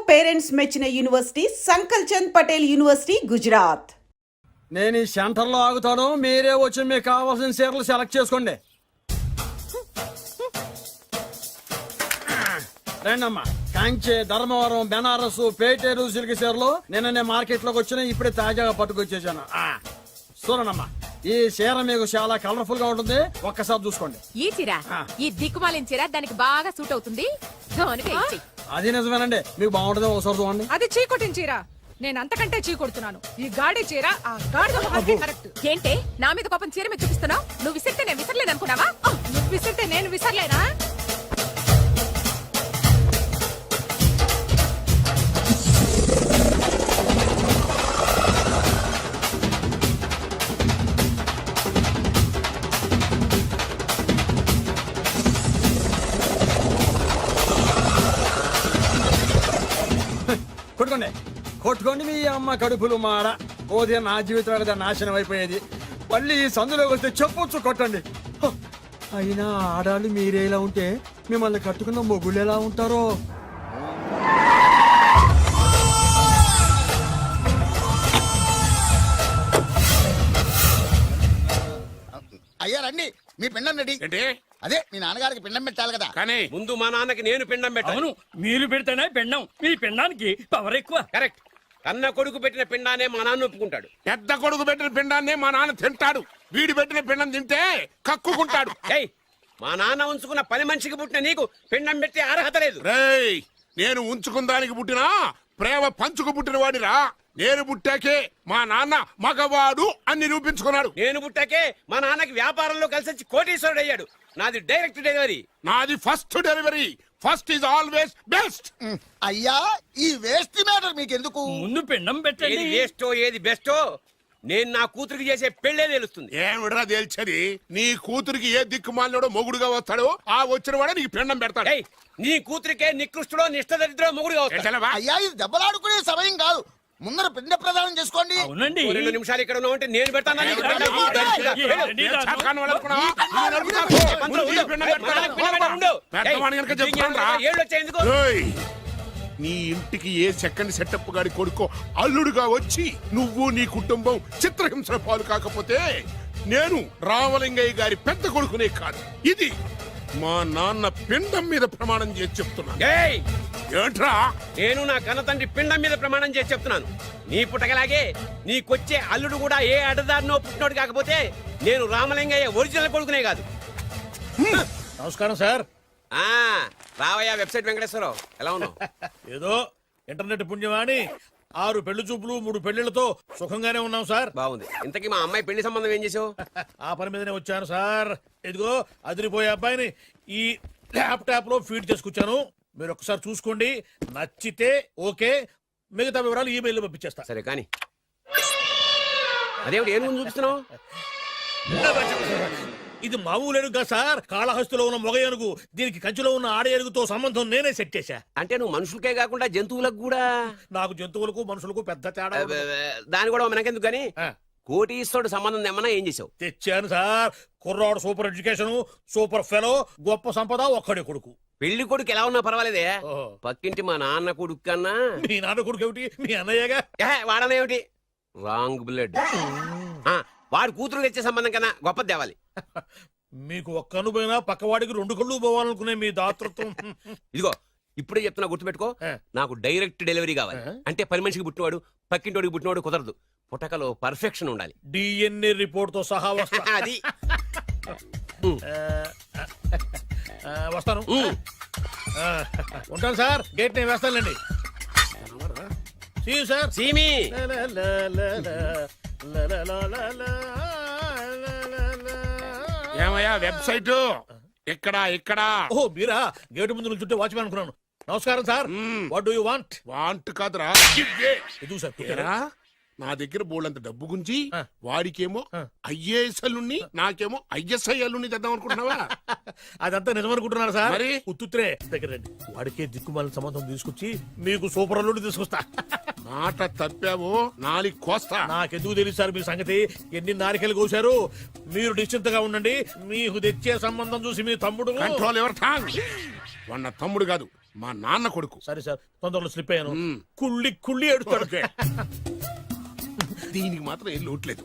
Parents మెచ్చిన university సంకల్ Chand Patel university Gujarat. నేను ఈ సెంటర్లో ఆగుతాను, మీరే వచ్చి మీకు కావాల్సిన చీరలు సెలెక్ట్ చేసుకోండి. రండమ్మా. కాంచే, ధర్మవరం, బెనారస్, పేటేరు సిల్క్ చీరలు నిన్ననే మార్కెట్ లోకి వచ్చిన, ఇప్పుడే తాజాగా పట్టుకొచ్చేసాను. చూడండమ్మా, ఈ చీర మీకు చాలా కలర్ఫుల్ గా ఉంటుంది, ఒక్కసారి చూసుకోండి. ఈ చీర, ఈ దిక్కుమాలిన చీర దానికి బాగా సూట్ అవుతుంది. అది నిజమేనండి, మీకు బాగుంటుంది, ఒకసారి చూడండి. అది చీకొట్టిన చీర, నేను అంతకంటే చీకొడుతున్నాను. ఈ గాడి చీర ఆ గాడిద మొహానికి కరెక్ట్. ఏంటే నా మీద కోపం చీర మీద చూపిస్తున్నావు? నువ్వు విసిరితే నేను విసరలేదు అనుకున్నావా? నువ్వు విసిరితే నేను విసరలేనా? కొట్టుకోండి, కొట్టుకోండి మీ అమ్మ కడుపులు మాడ. పోతే నా జీవితం కదా నాశనం అయిపోయేది. మళ్ళీ ఈ సందులోకి వస్తే చెప్పొచ్చు కొట్టండి. అయినా ఆడాళ్ళు మీరేలా ఉంటే మిమ్మల్ని కట్టుకున్న మొగుళ్ళు ఎలా ఉంటారో. అయ్యా రండి, మీ పిండం రెడీ. ఏంటి? అదే మీ నాన్నగారికి పిండం పెట్టాలి కదా. కానీ ముందు మా నాన్నకి నేను పిండం పెట్టాను. అవును, మీరు పెడితేనే పిండం. మీ పిండానికి పవర్ ఎక్కువ. కరెక్ట్. కన్న కొడుకు పెట్టిన పిండానే మా నాన్న ఒప్పుకుంటాడు. పెద్ద కొడుకు పెట్టిన పిండాన్నే మా నాన్న తింటాడు. వీడి పెట్టిన పిండం తింటే కక్కుకుంటాడు. ఏయ్, మా నాన్న ఉంచుకున్న పని మనిషికి పుట్టిన నీకు పిండం పెట్టే అర్హత లేదు. రేయ్, నేను ఉంచుకున్న దానికి పుట్టినా ప్రేమ పంచుకు పుట్టిన వాడిరా. నేను పుట్టాకే మా నాన్న మగవాడు అని నిరూపించుకున్నాడు. నేను పుట్టాకే మా నాన్నకి వ్యాపారంలో కలిసి వచ్చి కోటీశ్వరుడు అయ్యాడు. నాది డైరెక్ట్ డెలివరీ. నాది first delivery. First is always best. అయ్యా, ఈ వేస్ట్ మ్యాటర్ మీకు ఎందుకు? ముందు పిండం ఏది పెట్టండి. వేస్టో ఏది బెస్టో నేను నా కూతురికి చేసే పెళ్లే తెలుస్తుంది. ఏమిడ్రా తేల్చది? నీ కూతురికి ఏ దిక్కుమాలినోడో మొగుడుగా వస్తాడో ఆ వచ్చిన వాడే నీకు పిండం పెడతాడు. ఏయ్, నీ కూతురికే నికృష్టుడో నిష్టదరిద్రో మొగుడుగా వస్తాడు. ఏంటలవా? అయ్యా, ఇది దెబ్బలాడుకునే సమయం కాదు. ముందర పిండ ప్రదానం చేసుకోండి. అవునండి. 2 నిమిషాలు ఇక్కడ ఉన్నావంటే నేను పెడతాను. ఏంటి నేను రాజు? చాతకాని వాడు అనుకున్నావా? నేను అనుకున్నాను. ముందు ఈ పిండం పెడతాను. పెద్దవాడిని కనుక చెప్తానురా. ఏయ్, నీ ఇంటికి ఏ సెకండ్ సెటప్ గాడి కొడుకో అల్లుడుగా వచ్చి నువ్వు నీ కుటుంబం చిత్రహింసల పాలు కాకపోతే నేను రామలింగయ్య గారి పెద్ద కొడుకునే కాదు, ఇది మా నాన్న పిండం మీద ప్రమాణం చేసి చెప్తున్నా. ఏయ్, ఏంట్రా? నేను నా కన్న తండ్రి పిండం మీద ప్రమాణం చేసి చెప్తున్నాను. నీ పుట్టగలాగే నీకొచ్చే అల్లుడు కూడా ఏ అడ్డదారినో పుట్టినోడు కాకపోతే నేను రామలింగయ్య ఒరిజినల్ కొడుకునే కాదు. నమస్కారం సార్. ఆ రావయ్య వెబ్సైట్ వెంకటేశ్వరరావు, ఎలా ఉన్నావు? ఏదో ఇంటర్నెట్ పుణ్యమాని 6 పెళ్లి చూపులు 3 పెళ్లిళ్లతో సుఖంగానే ఉన్నాం సార్. బాగుంది. ఇంతకీ మా అమ్మాయి పెళ్లి సంబంధం ఏం చేసావు? ఆ పని మీదనే వచ్చాను సార్. ఇదిగో అదిరిపోయే అబ్బాయిని ఈ ల్యాప్టాప్ లో ఫీడ్ చేసుకొచ్చాను. మీరు ఒకసారి చూసుకోండి, నచ్చితే ఓకే, మిగతా వివరాలు ఈమెయిల్ లో పంపించేస్తా. సరే కానీ అదేమిటి ఏం చూపిస్తున్నావు? ఇది మామూలు ఏనుగు కాదు సార్, కాళహస్తిలో ఉన్న మొగ ఏనుగు. దీనికి కంచిలో ఉన్న ఆడ ఏనుగుతో సంబంధం నేనే సెట్ చేశా. అంటే నువ్వు మనుషులకే కాకుండా జంతువులకు కూడా? నాకు జంతువులకు మనుషులకు పెద్ద తేడా ఉండదు. దాని కూడా మనకెందుకు గానీ కోటీశ్వరుడు సంబంధం ఏమన్నా ఏం చేసావు? తెచ్చాను సార్. కుర్రాడు సూపర్ ఎడ్యుకేషన్, సూపర్ ఫెలో, గొప్ప సంపద, ఒక్కడే కొడుకు. పెళ్లి కొడుకు ఎలా ఉన్నా పర్వాలేదే, ఓహో. పక్కింటి మా నాన్న కొడుకు కన్నా మీ నాన్న కొడుకు ఏమిటి, మీ అన్నయ్యగా. వాడనేమిటి రాంగ్ బ్లడ్. వాడు కూతురు తెచ్చే సంబంధం కన్నా గొప్పది తేవాలి. మీకు ఒక్క కన్ను పోయినా పక్కవాడికి 2 కళ్ళు పోవాలనుకునే మీ దాతృత్వం. ఇదిగో ఇప్పుడే చెప్తున్నా, గుర్తుపెట్టుకో. నాకు డైరెక్ట్ డెలివరీ కావాలి. అంటే పని మనిషికి పుట్టినవాడు పక్కింటోడికి పుట్టినవాడు కుదరదు. పుట్టకలో పర్ఫెక్షన్ ఉండాలి. డిఎన్ఏ రిపోర్ట్ తో సహా వస్తా. అది వస్తాను. ఉంటాను సార్, గేట్ నేను వేస్తానండి. సార్ సీమి ఏమయ్యా వెబ్సైట్ ఇక్కడ ఇక్కడ? ఓ మీరా, గేటు ముందు నుంచుంటే వాచ్మెన్ అనుకున్నాను. నమస్కారం sir. What do you want? Want కాదురా, ఎదుగు సార్. ఇక్కడా నా దగ్గర బోళ్ళంత డబ్బు గుంచి వాడికేమో ఐఏఎస్ అల్లుని నాకేమో ఐఎస్ఐ అల్లుని తెద్దాం అనుకుంటున్నావా? అదంతా నిజమనుకుంటున్నారు సార్. మరి ఉత్తుత్రే దగ్గర రండి. వాడికే దిక్కుమాలిన సంబంధం తీసుకొచ్చి మీకు సూపర్ అల్లుడి తీసుకొస్తా. మాట తప్పావో నాలుగు కోస్తా. నాకెందుకు తెలుసు సార్ మీ సంగతి. ఎన్ని నారికలు కోశారు. మీరు నిశ్చింతగా ఉండండి. మీకు తెచ్చే సంబంధం చూసి మీ తమ్ముడు కంట్రోల్ ఎవర్ థాంగ్. వాడు నా తమ్ముడు కాదు, మా నాన్న కొడుకు. సరే సార్, తొందరలో స్లిప్ అయ్యాను. మ్మ్. కుళ్ళి కుళ్ళి ఎడుతాడు. దీనికి మాత్రం ఏం లోట్లేదు.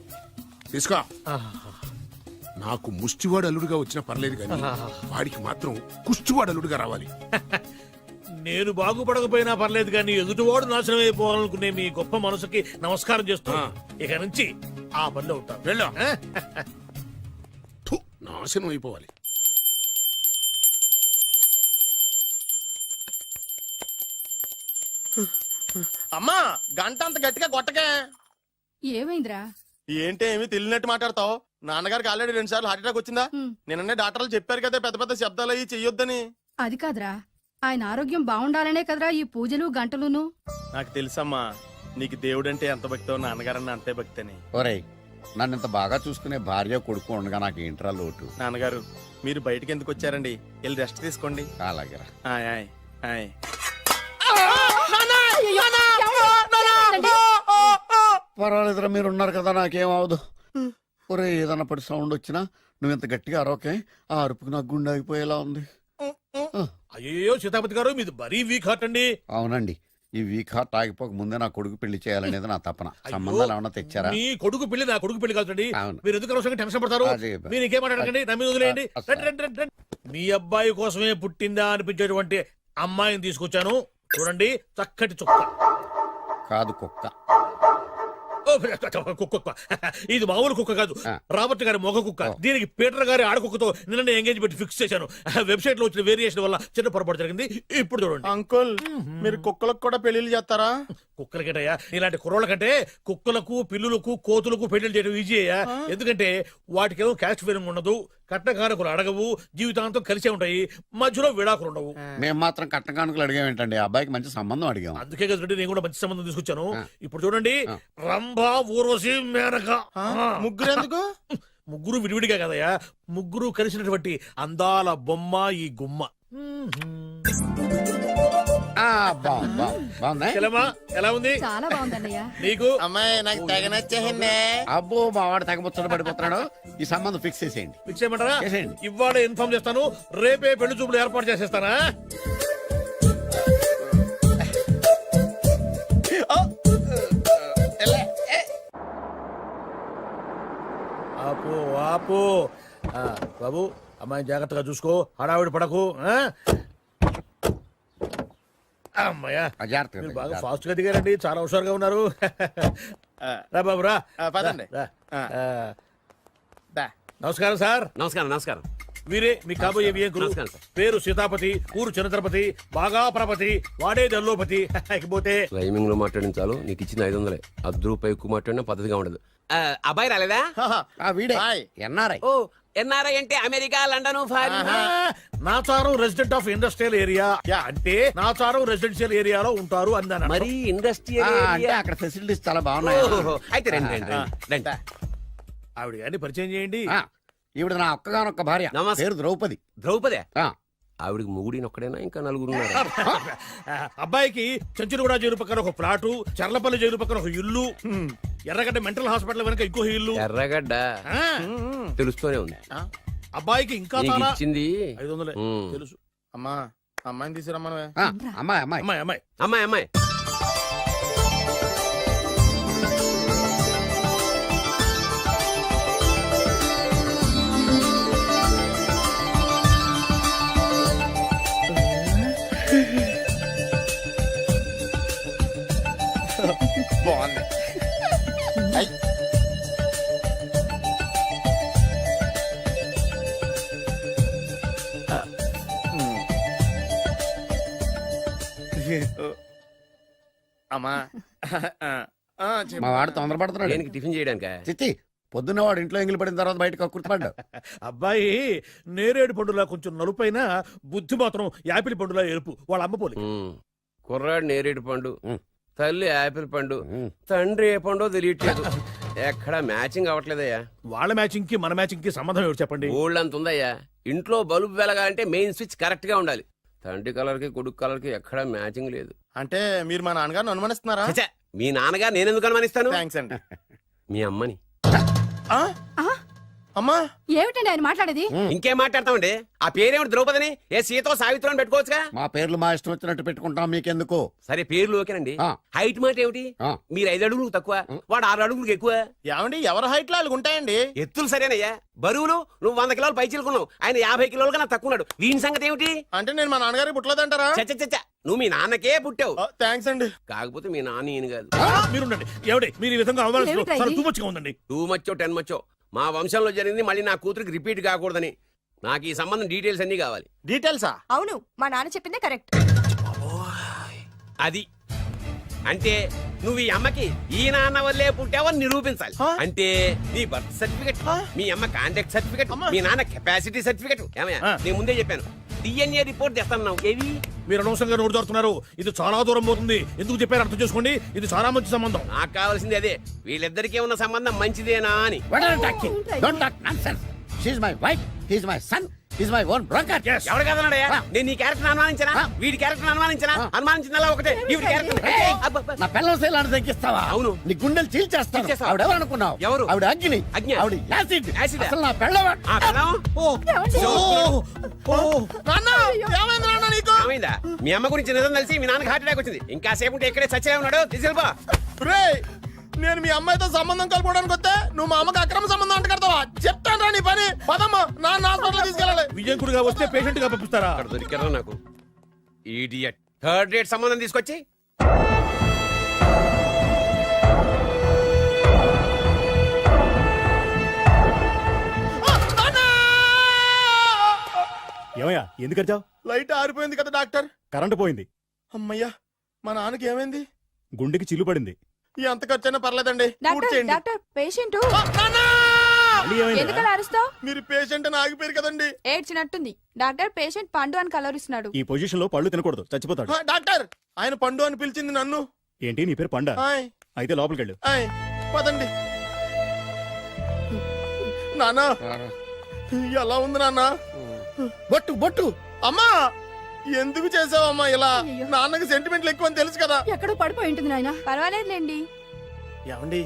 తీసుకో. నాకు ముష్టివాడు అల్లుడుగా వచ్చినా పర్లేదు కానీ వాడికి మాత్రం కుష్టివాడు అల్లుడుగా రావాలి. నేను బాగుపడకపోయినా పర్లేదు కానీ ఎదుటివాడు నాశనం అయిపోవాలనుకునే మీ గొప్ప మనసుకి నమస్కారం చేస్తూ ఇక నుంచి ఆ పనిలో ఉంటాను. వెళ్ళా నాశనం అయిపోవాలి. అమ్మా గంట అంత గట్టిగా కొట్టకే. ఏమైందిరా? ఏంటి ఏమి తెలియనట్టు మాట్లాడతావు? నాన్నగారికి ఆల్రెడీ 2 సార్లు హార్ట్ అటాక్ వచ్చిందా? నిన్ననే డాక్టర్లు చెప్పారు కదా పెద్ద పెద్ద శబ్దాలు అయ్యి చెయ్యొద్దని. అది కాదురా, ఆయన ఆరోగ్యం బాగుండాలనే కదరా ఈ పూజలు గంటలును. నాకు తెలుసమ్మా నీకు దేవుడంటే ఎంత భక్తో నాన్నగారన్న అంతే భక్తి అని. ఒరేయ్ నన్ను ఇంత బాగా చూసుకునే భార్య కొడుకు ఉండగా నాకు ఏంట్రా లోటు. నాన్నగారు మీరు బయటికి ఎందుకు వచ్చారండి? వెళ్ళి రెస్ట్ తీసుకోండి. అలాగే ఆయ్ ఆయ్ ఆయ్. పర్వాలేదురా, మీరు ఉన్నారు కదా, నాకేం అవదు. ఒరే ఏదన్నా పడి సౌండ్ వచ్చినా నువ్వు ఇంత గట్టిగా అరవకే. ఆ అరుపుకి నాకు గుండె ఆగిపోయేలా ఉంది. అయ్యో సీతాపతి గారు, మీది మరీ వీక్ హార్ట్ అండి. అవునండి, ఈ వీక్ హార్ట్ ఆగిపోక ముందే నా కొడుకు పెళ్లి చేయాలనేది నా తపన. సంబంధాలు ఏమన్నా తెచ్చారా? మీ కొడుకు పెళ్లి నా కొడుకు పెళ్లి కాదండి. అవును. మీరు ఎందుకు అవసరంగా టెన్షన్ పడతారు? అదే. మీరు ఇంకేం మాట్లాడకండి, నమ్మి వదిలేయండి. అసలు. రండి, రండి, రండి, రండి. మీ అబ్బాయి కోసమే పుట్టిందా అనిపించేటువంటి అమ్మాయిని తీసుకొచ్చాను. చూడండి, చక్కటి చుక్క. కాదు కుక్క. ఓ, కుక్క. ఇది మామూలు కుక్క కాదు, రాబర్ట్ గారి మొగ కుక్క. దీనికి పీటర్ గారి ఆడకుక్కతో నిన్న ఎంగేజ్మెంట్ ఫిక్స్ చేశాను. వెబ్సైట్ లో వచ్చిన వేరియేషన్ వల్ల చిన్న పొరపాటు జరిగింది. ఇప్పుడు చూడండి. అంకుల్ మీరు కుక్కలకు కూడా పెళ్లిళ్ళు చేస్తారా? కుక్కలకేటయ్యా, ఇలాంటి కుర్రోళ్ళ కంటే కుక్కలకు, పిల్లులకు, కోతులకు పెళ్లి చేయడం ఈజీ అయ్యా. ఎందుకంటే వాటికేమో క్యాస్ట్ ఫీలింగ్ ఉండదు, కట్నకారకులు అడగవు, జీవితాంతం కలిసే ఉంటాయి, మధ్యలో విడాకులు ఉండవు. మేము మాత్రం కట్న కానుకలు అడిగాం ఏంటండి? అబ్బాయికి మంచి సంబంధం అడిగాం. అందుకే కదండి నేను కూడా మంచి సంబంధం తీసుకొచ్చాను. ఇప్పుడు చూడండి, రంభా, ఊర్వశి, మేనక. ముగ్గురు ఎందుకు? ముగ్గురు విడివిడిగా కదయ్యా, ముగ్గురు కలిసినటువంటి అందాల బొమ్మ ఈ గుమ్మ. బాగుందా? చెల్లెమ్మా, ఎలా ఉంది? చాలా బాగుందన్నయ్య. నీకు? అమ్మాయి నాకు తెగ నచ్చేసిందే. అబ్బో మా వాడు తెగబుచ్చట పడిపోతున్నాడు. ఈ సంబంధం ఫిక్స్ చేసేయండి. ఫిక్స్ చేయమంటారా? చేసేయండి. ఇవాళ ఇన్ఫార్మ్ చేస్తాను, రేపే పెళ్లి చూపులు ఏర్పాటు చేసేస్తానా? ఆపు ఆపు. బాబు, అమ్మాయిని జాగ్రత్తగా చూసుకో, హడావిడి పడకు. అమ్మాయ్యా, జాగ్రత్తగా మీరు బాగా ఫాస్ట్ గా దిగారండి, చాలా హుషారుగా ఉన్నారు. రా బాబు రా. పదండి. రా. నమస్కారం సార్. నమస్కారం. నమస్కారం. వీరే మీ కాబోయే వియంకులు. నమస్కారం సార్. పేరు సీతాపతి, ఊరు చంద్రపతి, బాగా ప్రపతి, వాడే దల్లోపతి. ఇకపోతే టైమింగ్ లో మాట్లాడించాలు, నీకు ఇచ్చిన 500. రూపాయి ఎక్కువ మాట్లాడినా పద్ధతిగా ఉండదు. అబ్బాయి రాలేదా? వీడే హాయ్. ఎన్ఆర్ఐ. ఓ, ఎన్ఆర్ఐ అంటే America, London, foreign. Nacharam resident of industrial area అంటే నాచారం రెసిడెన్షియల్ ఏరియాలో ఉంటారు అన్నాను. మరి ఇండస్ట్రియల్ అంటే అక్కడ ఫెసిలిటీస్ చాలా బాగున్నాయి. అయితే రండి రండి రండి. ఆవిడ గారిని పరిచయం చేయండి. ఈవిడ నా ఒక్కగానొక్క భార్య. నమస్తే. పేరు ద్రౌపది. ద్రౌపదే? ఆ. ఆవిడికి ముగుడిని ఒక్కడైనా ఇంకా నలుగురు ఉన్నారు? అబ్బాయికి చెంచులగూడ జైలు పక్కన ఒక ప్లాటు, చర్లపల్లి జైలు పక్కన ఒక ఇల్లు, ఎర్రగడ్డ మెంటల్ హాస్పిటల్ వెనక ఇంకో ఇల్లు. ఎర్రగడ్డ ఆ, తెలుస్తూనే ఉంది. అబ్బాయికి ఇంకా నీకు చాలా ఇచ్చింది 500 ఉమ్. తెలుసు. అమ్మా అమ్మాయిని తీసుకురమ్మనవే. అమ్మాయి అమ్మాయి అమ్మాయి అమ్మాయి అమ్మాయి అమ్మాయి బాగుంది. అమ్మా మా వాడు తొందరపడుతున్నాడు. దేనికి టిఫిన్ చేయడానికా? చిచ్చి, పొద్దున్న వాడు ఇంట్లో ఎంగిలి పడిన తర్వాత బయటకు కుర్తుపడ్డాడు. అబ్బాయి నేరేడు పండులా కొంచెం నలుపైన, బుద్ధి మాత్రం యాపిల్ పండులా ఎరుపు. వాళ్ళ అమ్మ పోలి. ఉమ్. కుర్రాడు నేరేడు పండు, ఉమ్. తల్లి యాపిల్ పండు, ఉమ్. తండ్రి ఏ పండో తెలియట్లేదు. ఎక్కడ మ్యాచింగ్ అవ్వట్లేదయ్యా. వాళ్ళ మ్యాచింగ్ కి మన మ్యాచింగ్ కి సంబంధం ఏమిటి చెప్పండి? ఊళ్ళంత ఉందయ్యా. ఇంట్లో బల్బు వెలగాలంటే మెయిన్ స్విచ్ కరెక్ట్ గా ఉండాలి. తండ్రి కలర్ కి కొడుకు కలర్ కి ఎక్కడ మ్యాచింగ్ లేదు. అంటే మీరు మా నాన్నగారిని అనుమానిస్తున్నారా? ఛ, మీ నాన్నగా నేనెందుకు అనుమానిస్తాను? థ్యాంక్స్ అండి. మీ అమ్మని. అమ్మా ఏమిటండి ఆయన మాట్లాడేది ఇంకేం మాట్లాడతామండి? ఆ పేరేమిటి ద్రౌపదిని? ఏ సీతో సావిత్రం అని పెట్టుకోవచ్చుగా. మా పేర్లు మా ఇష్టం వచ్చినట్టు పెట్టుకుంటాం, మీకెందుకు? సరే పేర్లు ఓకేనండి. ఆ. హైట్ మాట ఏమిటి? ఆ. మీరు 5 అడుగులు తక్కువ, వాడు 6 అడుగులకు ఎక్కువ. ఏమండి ఎవరి హైట్ లో వాళ్ళకి ఉంటాయండి. ఎత్తులు సరేనయ్యా. బరువులు నువ్వు 100 కిలోలు పై చిలుకున్నావు, ఆయన 50 కిలోలు కన్నా తక్కువ ఉన్నాడు. వీని సంగతి ఏమిటి? అంటే నేను మా నాన్నగారికి పుట్టలేదంటారా? చచ్చ నువ్వు మీ నాన్నకే పుట్టావు. థ్యాంక్స్ అండి. కాకపోతే మీ నాన్న ఈయన కాదు. మీరుండండి. ఏమిటి మీరు ఈ విధంగా అవమానిస్తున్నారు? ఏమిటా చాలా ఇది? తూమచ్చిగా ఉందండి. 2 మచ్చో 10 మచ్చో మా వంశంలో జరిగింది మళ్ళీ నా కూతురికి రిపీట్ కాకూడదని నాకు ఈ సంబంధం డీటెయిల్స్ అన్ని కావాలి. డీటెయిల్సా? అవును మా నాన్న చెప్పిందే కరెక్ట్. అది అంటే నువ్వు ఈ అమ్మకి ఈ నాన్న వల్లే పుట్టావని నిరూపించాలి. అంటే నీ బర్త్ సర్టిఫికెట్, మీ అమ్మ కాంటాక్ట్ సర్టిఫికెట్, మీ నాన్న కెపాసిటీ సర్టిఫికెట్. ఏమయ్యా నేను ముందే చెప్పాను DNA రిపోర్ట్ తెస్తాను. ఏవి మీరు అనవసరంగా నోటు దొరుకుతున్నారు. ఇది చాలా దూరం పోతుంది. ఎందుకు చెప్పారు అర్థం చేసుకోండి. ఇది చాలా మంచి సంబంధం. నాకు కావాల్సింది అదే, వీళ్ళిద్దరికీ ఉన్న సంబంధం మంచిదేనా అని. What are you talking? Don't talk nonsense. She's my wife, he's my son, he's my own broker. Yes. ఎవరు కదన్నాడయ్యా? నేను నీ క్యారెక్టర్ అనుమానించనా? వీడి క్యారెక్టర్ అనుమానించనా? అనుమానించిందల్లా ఒకటే. వీడి క్యారెక్టర్ నా పిల్లల శైలాన్ని తగ్గిస్తావా? అవును. నీ గుండెలు చీల్చేస్తాను. చీల్చేస్తావా? ఆవిడ ఎవరు అనుకున్నావు? ఎవరు? ఆవిడ అగ్ని. అగ్ని? ఆవిడ యాసిడ్. యాసిడ్? అసలు నా పిల్లవా? ఆ పిల్లం? నాన్న ఏమైంది నాన్న నీకు? ఏమైందా? మీ అమ్మ గురించి నిజం తెలిసి మీ నాన్నకి హార్ట్ అటాక్ వచ్చింది. ఇంకా సేపు ఉంటే ఇక్కడే చచ్చే ఉన్నాడు. తీసుకెళ్ళిపో. రేయ్, నేను మీ అమ్మాయితో సంబంధం కలుపుకోవడానికి వస్తే నువ్వు మా అమ్మకి అక్రమ సంబంధం అంట కడతావా? చెప్తాను రా నీ పని. పదమ్మా, నాన్న హాస్పిటల్ తీసుకెళ్ళాలి. విజయకుడిగా వస్తే పేషెంట్ గా పంపిస్తారా? అక్కడ దొరికారా నాకు ఈడియట్. 3rd రేట్ సంబంధం తీసుకొచ్చి ఏమయ్యా ఎందుకు వచ్చావు? లైట్ ఆరిపోయింది కదా డాక్టర్. కరెంటు పోయింది. అమ్మయ్యా, మా నాన్నకి ఏమైంది? గుండెకి చిల్లు పడింది. ఎంత ఖర్చైనా పర్లేదండి. పూర్తి చేయండి. డాక్టర్ పేషెంట్ నాన్న! మళ్ళీ ఏమైందిరా? ఎందుకలా అరుస్తావు? మీరు పేషెంట్ అని ఆగిపోయారు కదండి. ఏడ్చినట్టుంది. డాక్టర్ పేషెంట్ పండు అని కలవరిస్తున్నాడు. ఈ పొజిషన్ లో పళ్ళు తినకూడదు, చచ్చిపోతాడు. డాక్టర్, ఆయన పండు అని పిలిచింది నన్ను. ఏంటి నీ పేరు పండ? ఆయ్, అయితే లోపలికి వెళ్ళు. ఆయ్, పదండి. నాన్న ఎలా ఉంది నాన్న? బొట్టు బొట్టు. అమ్మా ఎందుకు చేసావమ్మా ఇలా? నాన్నకి సెంటిమెంట్లు ఎక్కువ అని తెలుసు కదా. ఎక్కడో పడిపోయి ఉంటుంది నాయన. పర్వాలేదులేండి. ఏమండి,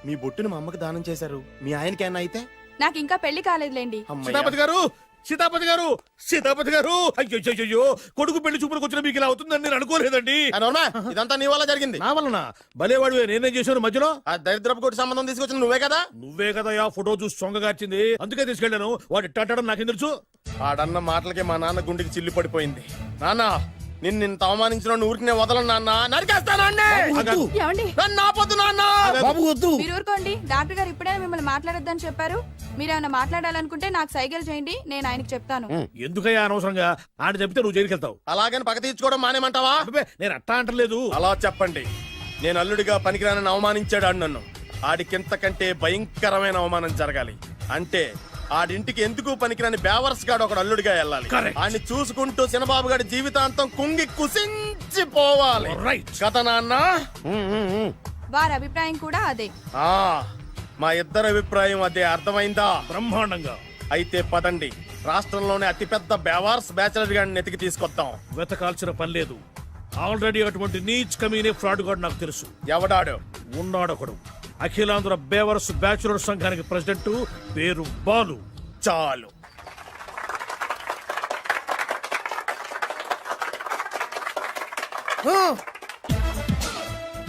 మీ బొట్టును మా అమ్మకి దానం చేశారు. మీ ఆయనకి ఏమన్నా అయితే? నాకు ఇంకా పెళ్లి కాలేదులేండి. అమ్మయ్య. సీతాపతి గారు, సీతాపతి గారు, సీతాపతి గారు. అయ్యో కొడుకు పెళ్లి చూపులకు వచ్చిన మీకు ఇలా అవుతుందని నేను అనుకోలేదండి. ఆ నోర్మా, ఇదంతా నీ వల్ల జరిగింది. నా వలన భలేవాడు. నేనేం చేశాను మధ్యలో? ఆ దరిద్రపు కొట్టి సంబంధం తీసుకొచ్చిన నువ్వే కదా. నువ్వే కదా ఆ ఫోటో చూసి సొంగగార్చింది. అందుకే తీసుకెళ్ళాను. వాడు ఇట్టాడడం నాకేం తెలుసు? ఆడన్న మాటలకి మా నాన్న గుండెకి చిల్లు పడిపోయింది. నాన్న, నిన్ను ఇంత అవమానించిన ఊరికి నేను వదలను నాన్న. నరికేస్తానండి. ఏమండి నన్ను ఆపొద్దు నాన్న. బాబు వద్దు. మీరు ఊరుకోండి. డాక్టర్ గారు ఇప్పుడే మిమ్మల్ని మాట్లాడొద్దని చెప్పారు. మీరేమైనా మాట్లాడాలనుకుంటే నాకు సైగలు చేయండి, నేను ఆయనకి చెప్తాను. ఎందుకయ్యా అనవసరంగా? ఆయన చెప్తే నువ్వు జైలుకి వెళ్తావు. అలాగని పక్క తీర్చుకోవడం మానేమంటావా? అబ్బే, నేను అట్టా అంటలేదు. అలా చెప్పండి. నేను అల్లుడిగా పనికిరానని అవమానించాడు ఆడు నన్ను. ఆడికింతకంటే భయంకరమైన అవమానం జరగాలి. అంటే ఆడింటికి ఎందుకు పనికిరాని బేవర్స్ గాడు ఒకడు అల్లుడిగా వెళ్ళాలి. Correct. ఆడిని చూసుకుంటూ చిన్నబాబు గారి జీవితాంతం కుంగి కుసించిపోవాలి. Right. కదా నాన్న? వారి అభిప్రాయం కూడా అదే. ఆ, మా ఇద్దరి అభిప్రాయం అదే. అర్థమైందా? బ్రహ్మాండంగా. అయితే పదండి, రాష్ట్రంలోనే అతిపెద్ద బేవార్స్ బ్యాచిలర్ గాడిని ఎతికి తీసుకొద్దాం. వెతకాల్సిన పని లేదు. ఆల్రెడీ అటువంటి నీచ్ కమీనే ఫ్రాడ్ గాడు నాకు తెలుసు. ఎవడాడు? ఉన్నాడొకడు. అఖిలాంధ్ర బేవర్స్ బ్యాచులర్ సంఘానికి ప్రెసిడెంట్, పేరు బాలు. చాలు.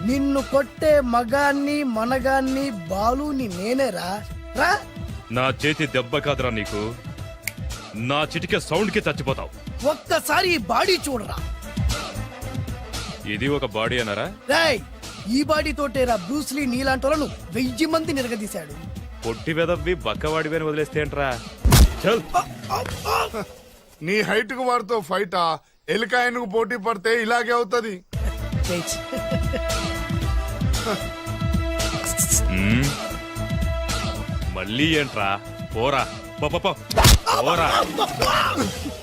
నిన్ను కొట్టే మగాన్ని మనగాన్ని బాలుని నేనేరా. రా. నా చేతి దెబ్బ కాదురా నీకు. నా చిటికే సౌండ్ కి చచ్చిపోతావు. ఒక్కసారి ఈ బాడీ చూడరా. ఇది ఒక బాడీ అన్నారా? రేయ్, ఈ బాడీ తోటేరా బ్రూస్లీ నీలాంటి వాళ్ళను 1000 మంది నిరగదీశాడు. పొట్టి వెదవ్వి బక్కవాడివి అని వదిలేస్తే ఏంట్రా? చల్. నీ హైట్ కు వారితో ఫైటా? ఎలికాయనకు పోటీ పడితే ఇలాగే అవుతది. మళ్ళీ ఏంట్రా? పోరా పోరా.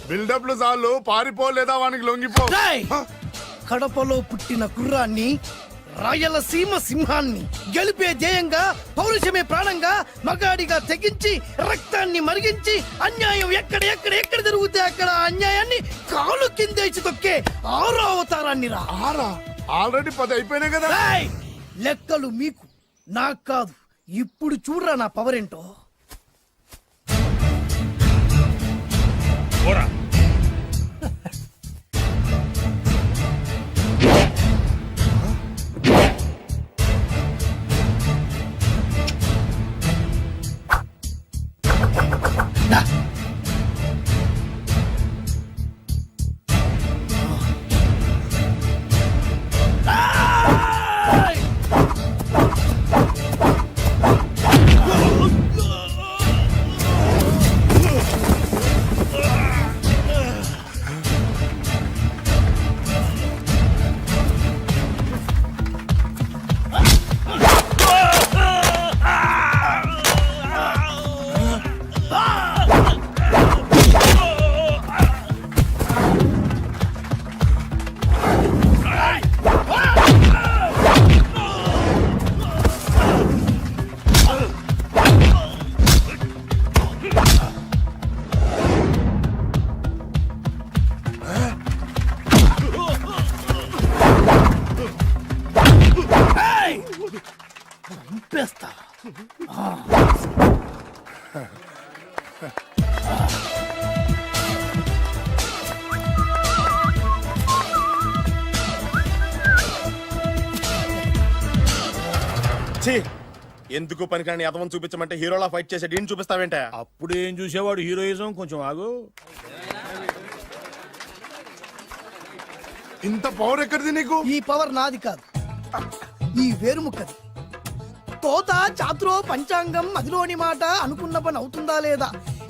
బిల్డప్లు చాలు, పారిపోలేదా వానికి లొంగిపో. రేయ్, కడపలో పుట్టిన కుర్రాన్ని, రాయలసీమ సింహాన్ని గెలిపే ధ్యేయంగా, పౌరుషమే ప్రాణంగా, మగాడిగా తెగించి రక్తాన్ని మరిగించి అన్యాయం ఎక్కడ ఎక్కడ ఎక్కడ జరుగుతే అక్కడ అన్యాయాన్ని కాలు కిందేసి తొక్కే 6వ అవతారాన్ని రా. ఆల్రెడీ 10 అయిపోయినాయి కదా. రేయ్, లెక్కలు మీకు నాకు కాదు. ఇప్పుడు చూడరా నా పవర్ ఏంటో. పోరా. చంపేస్తా. ఛీ, ఎందుకు పనికిరాని అదవం చూపించమంటే హీరోలా ఫైట్ చేసే డీన్ చూపిస్తావేంట? అప్పుడేం చూసేవాడు హీరోయిజం, కొంచెం ఆగు. ఇంత పవర్ ఎక్కడిది నీకు? ఈ పవర్ నాది కాదు, ఈ వేరుముక్కది. తోత చాతురో పంచాంగం అదిలోని మాట అనుకున్న పని అవుతుందా లేదా?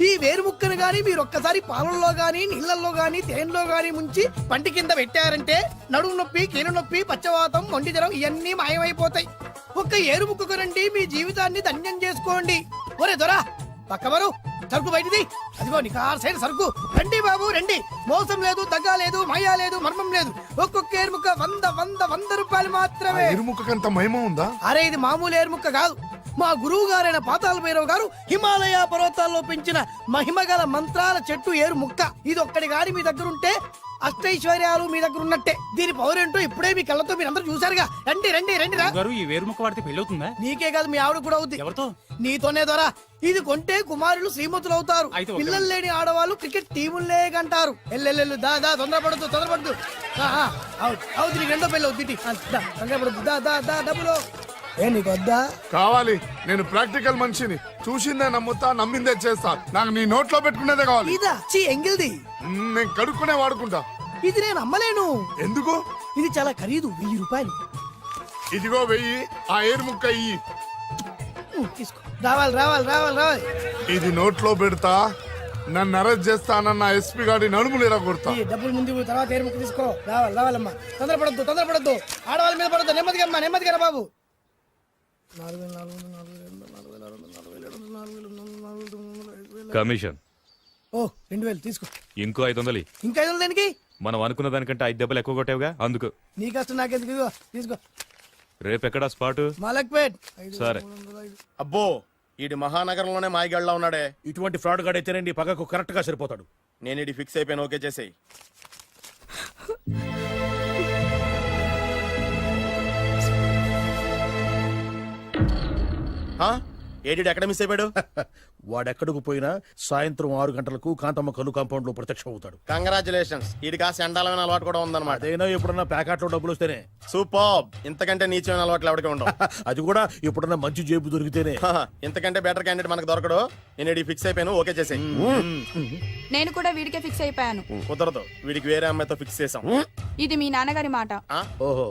ఈ వేరుముక్కను గాని మీరు ఒక్కసారి పాలల్లో గాని నీళ్లలో గాని తేనెలో గాని ముంచి పంటి కింద పెట్టారంటే నడుము నొప్పి, కీలు నొప్పి, పచ్చవాతం, మొండి జ్వరం ఇవన్నీ మాయమైపోతాయి. ఒక్క ఏరుముక్కకు రండి, మీ జీవితాన్ని ధన్యం చేసుకోండి. ఒరే దొరా పక్కవరు, సరుకు బయటిది. అదిగో నికార్సైన సరుకు. రండి బాబు రండి, మోసం లేదు, దగ్గ లేదు, మాయా లేదు, మర్మం లేదు. ఒక్కొక్క ఏరుముక్క 100 రూపాయలు మాత్రమే. ఇరుముఖకంత మహిమ ఉందా? అరే ఇది మామూలు ఏరుముక్క కాదు, మా గురువు గారైన పాతాళ భైరవ్ గారు హిమాలయ పర్వతాల్లో పెంచిన మహిమగల మంత్రాల చెట్టు ఏరు ముక్క. ఇది ఒక్కడి గాని మీ దగ్గర ఉంటే అష్టైశ్వర్యాలు మీ దగ్గర ఉన్నట్టే. దీని పవర్ ఏంటో ఇప్పుడే మీ కళ్ళతో మీరు అందరూ చూసారుగా. రండి రండి రండి రా. ఈ వేరుముక్క వాడితే పెళ్ళవుతుందా? నీకే కాదు మీ ఆవిడ కూడా అవుద్ది. ఎవరితో? నీతోనే ద్వారా. ఇది కొంటే కుమారులు శ్రీమంతులు అవుతారు. పిల్లలు లేని ఆడవాళ్ళు క్రికెట్ టీములే కంటారు. ఎల్లెల్లెల్లు దా దా, తొందరపడద్దు. అవుతుంది, నీకు రెండో పెళ్ళి అవుతుంది. తొందరపడద్దు, దా దా దా, డబ్బులు ఏ నీకు వద్దా? కావాలి. నేను ప్రాక్టికల్ మనిషిని. చూసిందే నమ్ముతా, నమ్మిందే చేస్తా. నాకు నీ నోట్లో పెట్టుకునేదే కావాలి. ఇదా చీ ఎంగిల్ది. నేను కడుక్కునే వాడుకుంటా. ఇది నేను అమ్మలేను. ఎందుకు? ఇది చాలా ఖరీదు, 1000 రూపాయలు. ఇదిగో 1000, ఆ ఏరుముక్క ఇయ్యి. తీసుకో. రావాలి. ఇది నోట్లో పెడతా, నన్ను అరెస్ట్ చేస్తానన్న ఎస్పీ గారి నడుములు ఇలా కొడతా. ఈ డబ్బులు ముందు తర్వాత ఏరుముక్క తీసుకో. రావాలమ్మా, తొందరపడద్దు. ఆడవాళ్ళ మీద పడద్దు. నెమ్మదిగా రా బాబు. 4,000 కమిషన్ ఓ 2,000 తీసుకో. ఇంకో 500. ఇంకా 500 దేనికి? మనం అనుకున్న దానికంటే 5 దెబ్బలు ఎక్కువ కొట్టావుగా, అందుకు. నీ కష్టం నాకెందుకు? ఇదిగో తీసుకో. రేపెక్కడా స్పాటు? మలక్పేట్. సరే. అబ్బో, ఈడి మహానగరంలోనే మాయగాళ్ళ ఉన్నాడే. ఇటువంటి ఫ్రాడ్ గాడు అయితేనండి పగకు కరెక్ట్ గా సరిపోతాడు. నేను ఇది ఫిక్స్ అయిపోయాను, ఓకే చేసేయి. ఏడి ఎక్కడ మిస్ అయిపోయాడు? వాడెక్కడికి పోయినా సాయంత్రం 6 గంటలకు కాంతమ్మ కల్లు కాంపౌండ్ లో ప్రత్యక్షం అవుతాడు. కంగ్రాచులేషన్స్, ఈడి కాస్త ఎండాలమైన అలవాటు కూడా ఉందన్నమాట. అదైనా ఎప్పుడన్నా ప్యాకెట్ లో డబ్బులు వస్తేనే. సూపర్, ఇంతకంటే నీచమైన అలవాట్లు ఎవరికి ఉండవు. అది కూడా ఎప్పుడన్నా మంచి జేబు దొరికితేనే. ఇంతకంటే బెటర్ క్యాండిడేట్ మనకు దొరకడు. నేను ఇది ఫిక్స్ అయిపోయాను, ఓకే చేసేయి. నేను కూడా వీడికే ఫిక్స్ అయిపోయాను. కుదరదు, వీడికి వేరే అమ్మాయితో ఫిక్స్ చేసాం. ఇది మీ నాన్నగారి మాట. ఓహో,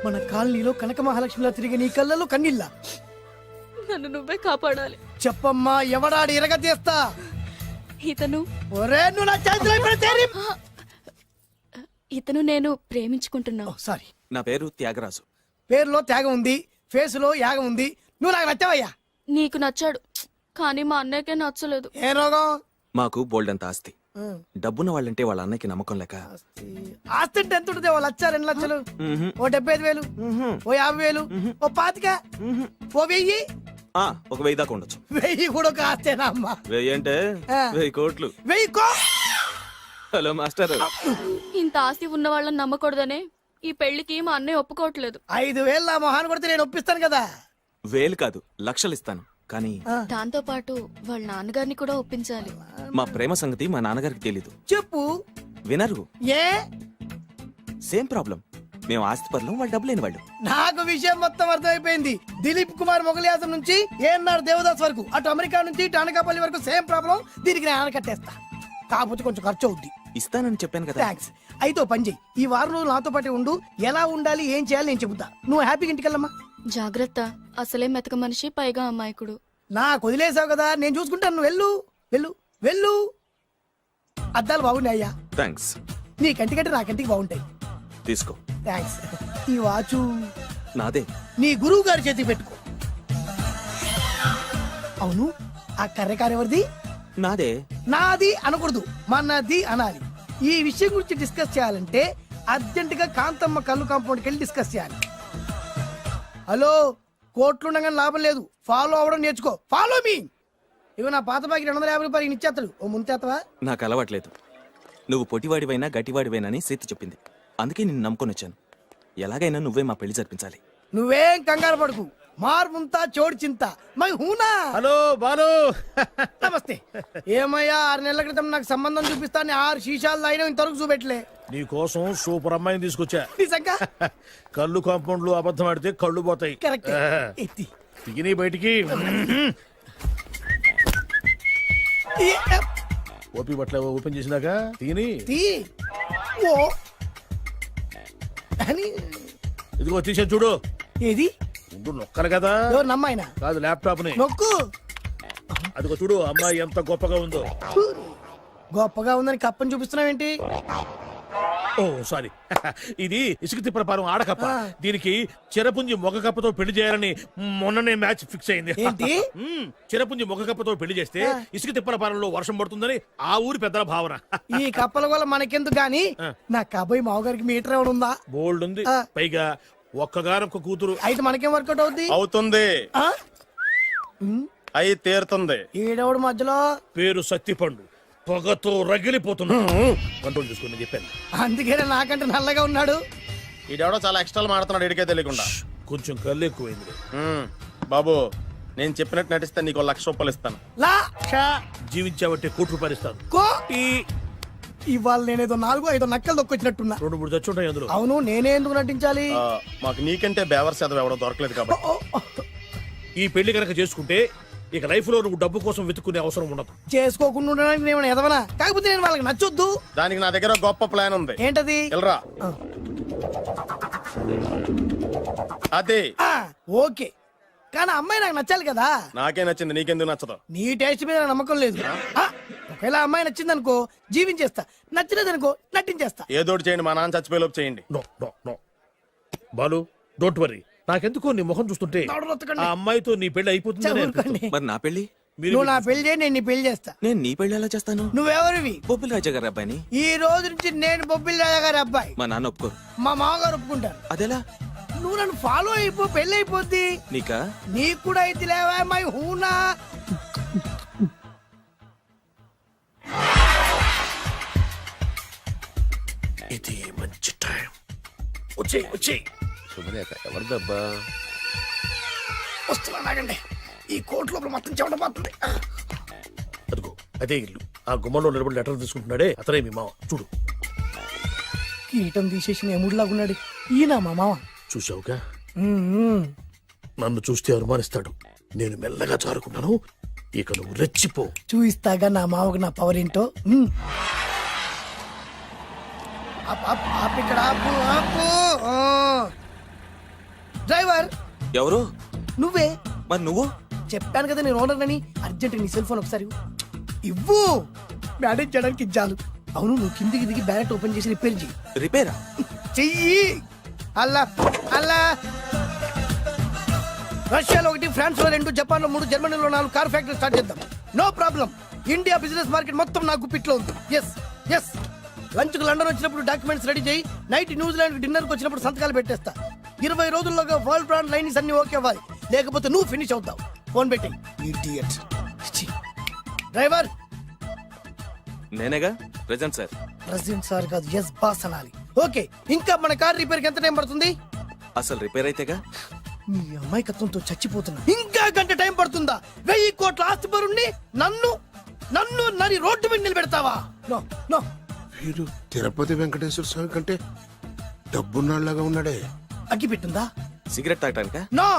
మన కాలనీలో కనక మహాలక్ష్మిలా తిరిగి నీ కళ్ళలో కన్నీళ్ళ. నన్ను నువ్వే కాపాడాలి. చెప్పమ్మా, ఎవడాడి ఎరగ చేస్తా. ఇతను ఒరే నువ్వు నా చేతిలో పెడితేరి. ఇతను నేను ప్రేమించుకుంటున్నావు. సారీ, నా పేరు త్యాగరాజు. పేరులో త్యాగం ఉంది, ఫేస్ లో యాగం ఉంది. నువ్వు నాకు నచ్చావయ్యా. నీకు నచ్చాడు, కానీ మా అన్నయ్యకే నచ్చలేదు. ఏ రోగం? మాకు బోల్డంత ఆస్తి. డబ్బున్న వాళ్ళంటే వాళ్ళ అన్నయ్యకి నమ్మకం లేక. ఆస్తి అంటే ఎంత ఉంటుంది? 1,00,000, 2 లక్షలు, ఓ 75,000, ఓ 50,000, ఓ 25,000, ఓ 1000. ఒక 1000 దాకా ఉండొచ్చు. 1000 కూడా ఒక ఆస్తేనా అమ్మా? 1000 అంటే 1000 కోట్లు. 1000 హలో మాస్టర్. ఇంత ఆస్తి ఉన్న వాళ్ళని నమ్మకూడదనే ఈ పెళ్లికి మా అన్నయ్య ఒప్పుకోవట్లేదు. 5,000 నా మొహాన్ని కొడితే నేను ఒప్పిస్తాను కదా. వేలు కాదు లక్షలు ఇస్తాను, కానీ దాంతో పాటు వాళ్ళ నాన్నగారిని కూడా ఒప్పించాలి. మా ప్రేమ సంగతి మా నాన్నగారికి తెలీదు. చెప్పు. వినరు. ఏ సేమ్ ప్రాబ్లం. మేము ఆస్తిపరులం, వాళ్ళు డబ్బు లేని వాళ్ళు. నాకు విషయం మొత్తం అర్థమైపోయింది. దిలీప్ కుమార్ మొగలియాసం నుంచి ఏఎన్ఆర్ దేవదాస్ వరకు, అటు అమెరికా నుంచి ఇటు అనకాపల్లి వరకు సేమ్ ప్రాబ్లం. దీనికి నేను ఆనకట్టేస్తా, కాకపోతే కొంచెం ఖర్చు అవుద్ది. ఇస్తానని చెప్పాను కదా. థ్యాంక్స్. అయితే ఓ పని చెయ్యి, ఈ వారం రోజులు నాతో పాటే ఉండు. ఎలా ఉండాలి, ఏం చేయాలి నేను చెబుతా. నువ్వు హ్యాపీగా ఇంటికెళ్ళమ్మా. జాగ్రత్త, అసలే మెతక మనిషి, పైగా అమాయకుడు. నాకు వదిలేసావు కదా, నేను చూసుకుంటాను. నువ్వు వెళ్ళు వెళ్ళు వెళ్ళు. అద్దాలు బాగున్నాయి అయ్యా. థ్యాంక్స్. నీ కంటికంటే నా కంటికి బాగుంటాయి. తీసుకో. థ్యాంక్స్. ఈ వాచు నాదే. నీ గురువు గారి చేతికి పెట్టుకో. అవును, ఆ కర్రెకారు ఎవరిది? నాదే. నాది అనకూడదు, మనది అనాలి. ఈ విషయం గురించి డిస్కస్ చేయాలంటే అర్జెంట్ గా కాంతమ్మ కళ్ళు కాంపౌండ్కి వెళ్ళి డిస్కస్ చేయాలి. హలో, కోట్లుండగానే లాభం లేదు. ఫాలో అవ్వడం నేర్చుకో. Follow me. ఇవి నా పాత బాకి 250 రూపాయలు ఇచ్చేస్తాడు. ఓ ముంతేత్తవా? నాకు అలవాట్లేదు. నువ్వు పొటివాడివైనా గట్టివాడివైనా అని సీత చెప్పింది. అందుకే నిన్ను నమ్ముకొని వచ్చాను. ఎలాగైనా నువ్వే మా పెళ్లి జరిపించాలి. నువ్వేం కంగారు పడుకు. మార్ ముంతా చోడు చింత మై హూనా. హలో బాలు. నమస్తే. ఏమయ్యా, 6 నెలల క్రితం నాకు సంబంధం చూపిస్తాను 6 శీషాలు అయినా ఇంతవరకు చూపెట్టలే. నీ కోసం సూపర్ అమ్మాయిని తీసుకొచ్చా. నిజంగా? కళ్ళు కాంపౌండ్ లో అబద్ధం ఆడితే కళ్ళు పోతాయి. కరెక్ట్. ఎత్తి తిగిని బయటికి. ఓపి బట్ల ఓపెన్ చేసినాక తిగిని. తీ. ఓ అని. ఇదిగో తీసే చూడు. ఏది? ముందు నొక్కరు కదా. ఎవరు నమ్మాయినా? కాదు, ల్యాప్టాప్ ని నొక్కు. అదిగో చూడు, అమ్మాయి ఎంత గొప్పగా ఉందో. గొప్పగా ఉందని కప్పని చూపిస్తున్నావేంటి? ఓ సారీ. ఇది ఇసుక తిప్పల పారం ఆడకప్ప. దీనికి చిరపుంజి మొగ కప్పతో పెళ్లి చేయాలని మొన్ననే మ్యాచ్ ఫిక్స్ అయింది. ఏంటి? చిరపుంజి మొగ కప్పతో పెళ్లి చేస్తే ఇసుక తిప్పల పారంలో వర్షం పడుతుందని ఆ ఊరి పెద్దల భావన. ఈ కప్పల వల్ల మనకెందుకు గాని, నా కాబోయే మావగారికి మీటర్ ఎవడు ఉందా? బోల్డ్ ఉంది. పైగా ఒక్కగారొక్క కూతురు. అయితే మనకేం వర్కౌట్ అవుద్ది? అవుతుంది. ఆ? అయి తీరుతుంది. ఈడెవడు మధ్యలో? పేరు సత్తిపండు. పొగతో రగిలిపోతున్నా. కంట్రోల్ చేసుకోండి చెప్పాను. అందుకే నాకంటే నల్లగా ఉన్నాడు. ఈడెవడో చాలా ఎక్స్ట్రా మాడుతున్నాడు, ఇడికే తెలియకుండా. కొంచెం కళ్ళు ఎక్కువైంది. బాబు, నేను చెప్పినట్టు నటిస్తే నీకు 1,00,000 రూపాయలు ఇస్తాను. జీవించావంటే ₹1,00,000 ఇస్తాను. ఇవాళ నేనేదో 4-5 నక్కలు దొక్కొచ్చినట్టున్నా. 2-3 చచ్చుంటాయి అందులో. అవును, నేనే ఎందుకు నటించాలి? మాకు నీకంటే బేవర్ శాతం ఎవడో దొరకలేదు కాబట్టి. ఈ పెళ్లి కనుక చేసుకుంటే ఇక లైఫ్ లో నువ్వు డబ్బు కోసం వెతుక్కునే అవసరం ఉండదు. చేసుకోకుండా ఉండడానికి నేను ఎదవనా? కాకపోతే నేను వాళ్ళకి నచ్చొద్దు. దానికి నా దగ్గర గొప్ప ప్లాన్ ఉంది. ఏంటది? వెళ్ళరా. అదే. ఓకే, కానీ అమ్మాయి నాకు నచ్చాలి కదా. నాకే నచ్చింది, నీకెందుకు నచ్చదు? నీ టేస్ట్ మీద నాకు నమ్మకం లేదు. ఒకవేళ అమ్మాయి నచ్చింది అనుకో జీవించేస్తా, నచ్చలేదనుకో నటించేస్తా. ఏదోటి చేయండి, మా నాన్న చచ్చిపోయేలోపు చేయండి. No no no Balu, don't worry. నాకెందుకో నీ ముఖం చూస్తుంటే ఆ అమ్మాయితో నీ పెళ్లి అయిపోతుంది. మరి నా పెళ్లి? నువ్వు నా పెళ్లి చేయి, నేను నీ పెళ్లి చేస్తా. నేను నీ పెళ్లి ఎలా చేస్తాను? నువ్వెవరివి? బొబ్బిలి రాజా గారి అబ్బాయిని. ఈ రోజు నుంచి నేను బొబ్బిలి రాజా గారి అబ్బాయి. మా నాన్న ఒప్పుకోరు. మా మామగారు ఒప్పుకుంటారు. అదెలా? నువ్వు నన్ను ఫాలో అయిపో, పెళ్లి అయిపోద్ది. నీకా? నీకు కూడా అయితే లేవా మై హూనా. ఇది మంచి టైం. వచ్చేయ్ వచ్చేయ్. శుభలేఖ ఎవరిదబ్బా? వస్తున్నా, నాగండి. ఈ కోర్టు లోపల మొత్తం చెమట పోతుంది. అదిగో అదే ఇల్లు. ఆ గుమ్మంలో నిలబడి లెటర్ తీసుకుంటున్నాడే అతనే మీ మామ. చూడు, కిరీటం తీసేసిన ఎముడిలాగున్నాడు. ఈయన మా మామ. చూసావుగా? నన్ను చూస్తే అనుమానిస్తాడు. నేను మెల్లగా జారుకున్నాను. ఇక నువ్వు రెచ్చిపో. చూయిస్తాగా నా మామకు నా పవర్ ఏంటో. ఇక్కడ డ్రైవర్ ఎవరు? నువ్వే. మరి నువ్వు? చెప్పాను కదా నేను ఓనర్ అని. అర్జెంట్ నీ సెల్ ఫోన్ ఒకసారి ఇవ్వు. మేనేజ్ చేయడానికి ఇచ్చాను. అవును, నువ్వు కిందికి దిగి బ్యాలెట్ ఓపెన్ చేసి రిపేర్ చెయ్యి. రిపేరా? చెయ్యి. అల్లా అల్లా. రష్యాలో 1, ఫ్రాన్స్ లో 2, జపాన్ లో 3, జర్మనీలో 4 కార్ ఫ్యాక్టరీ స్టార్ట్ చేద్దాం. No problem. India business market మొత్తం నా గుప్పిట్లో ఉంది. Yes yes. లంచ్ కు లండన్ వచ్చినప్పుడు డాక్యుమెంట్స్ రెడీ చేయి. నైట్ న్యూజిలాండ్ డిన్నర్ కి వచ్చినప్పుడు సంతకాలు పెట్టేస్తా. 20 రోజుల్లోగా వరల్డ్ బ్రాండ్ లైన్స్ అన్ని ఓకే అవ్వాలి, లేకపోతే నువ్వు ఫినిష్ అవుతావు. ఫోన్ పెట్టి. ఇడియట్. డ్రైవర్. నేనేగా ప్రెజెంట్ సార్. ప్రెసిడెంట్ సార్ కాదు, ఎస్ బాస్ అనాలి. ఓకే, ఇంకా మన కార్ రిపేర్ కి ఎంత టైం పడుతుంది? అసలు రిపేర్ అయితేగా. మీ అమాయకత్వంతో చచ్చిపోతున్నా. ఇంకా గంట టైం పడుతుందా? 1000 కోట్ల ఆస్తిపరుణ్ణి నన్ను నన్ను నరి రోడ్డు మీద నిలబెడతావా? No no. వీడు తిరుపతి వెంకటేశ్వర స్వామి కంటే డబ్బున్నాళ్ళగా ఉన్నాడే. అగ్గి పెట్టుందా? సిగరెట్ తాగటానికా? నో,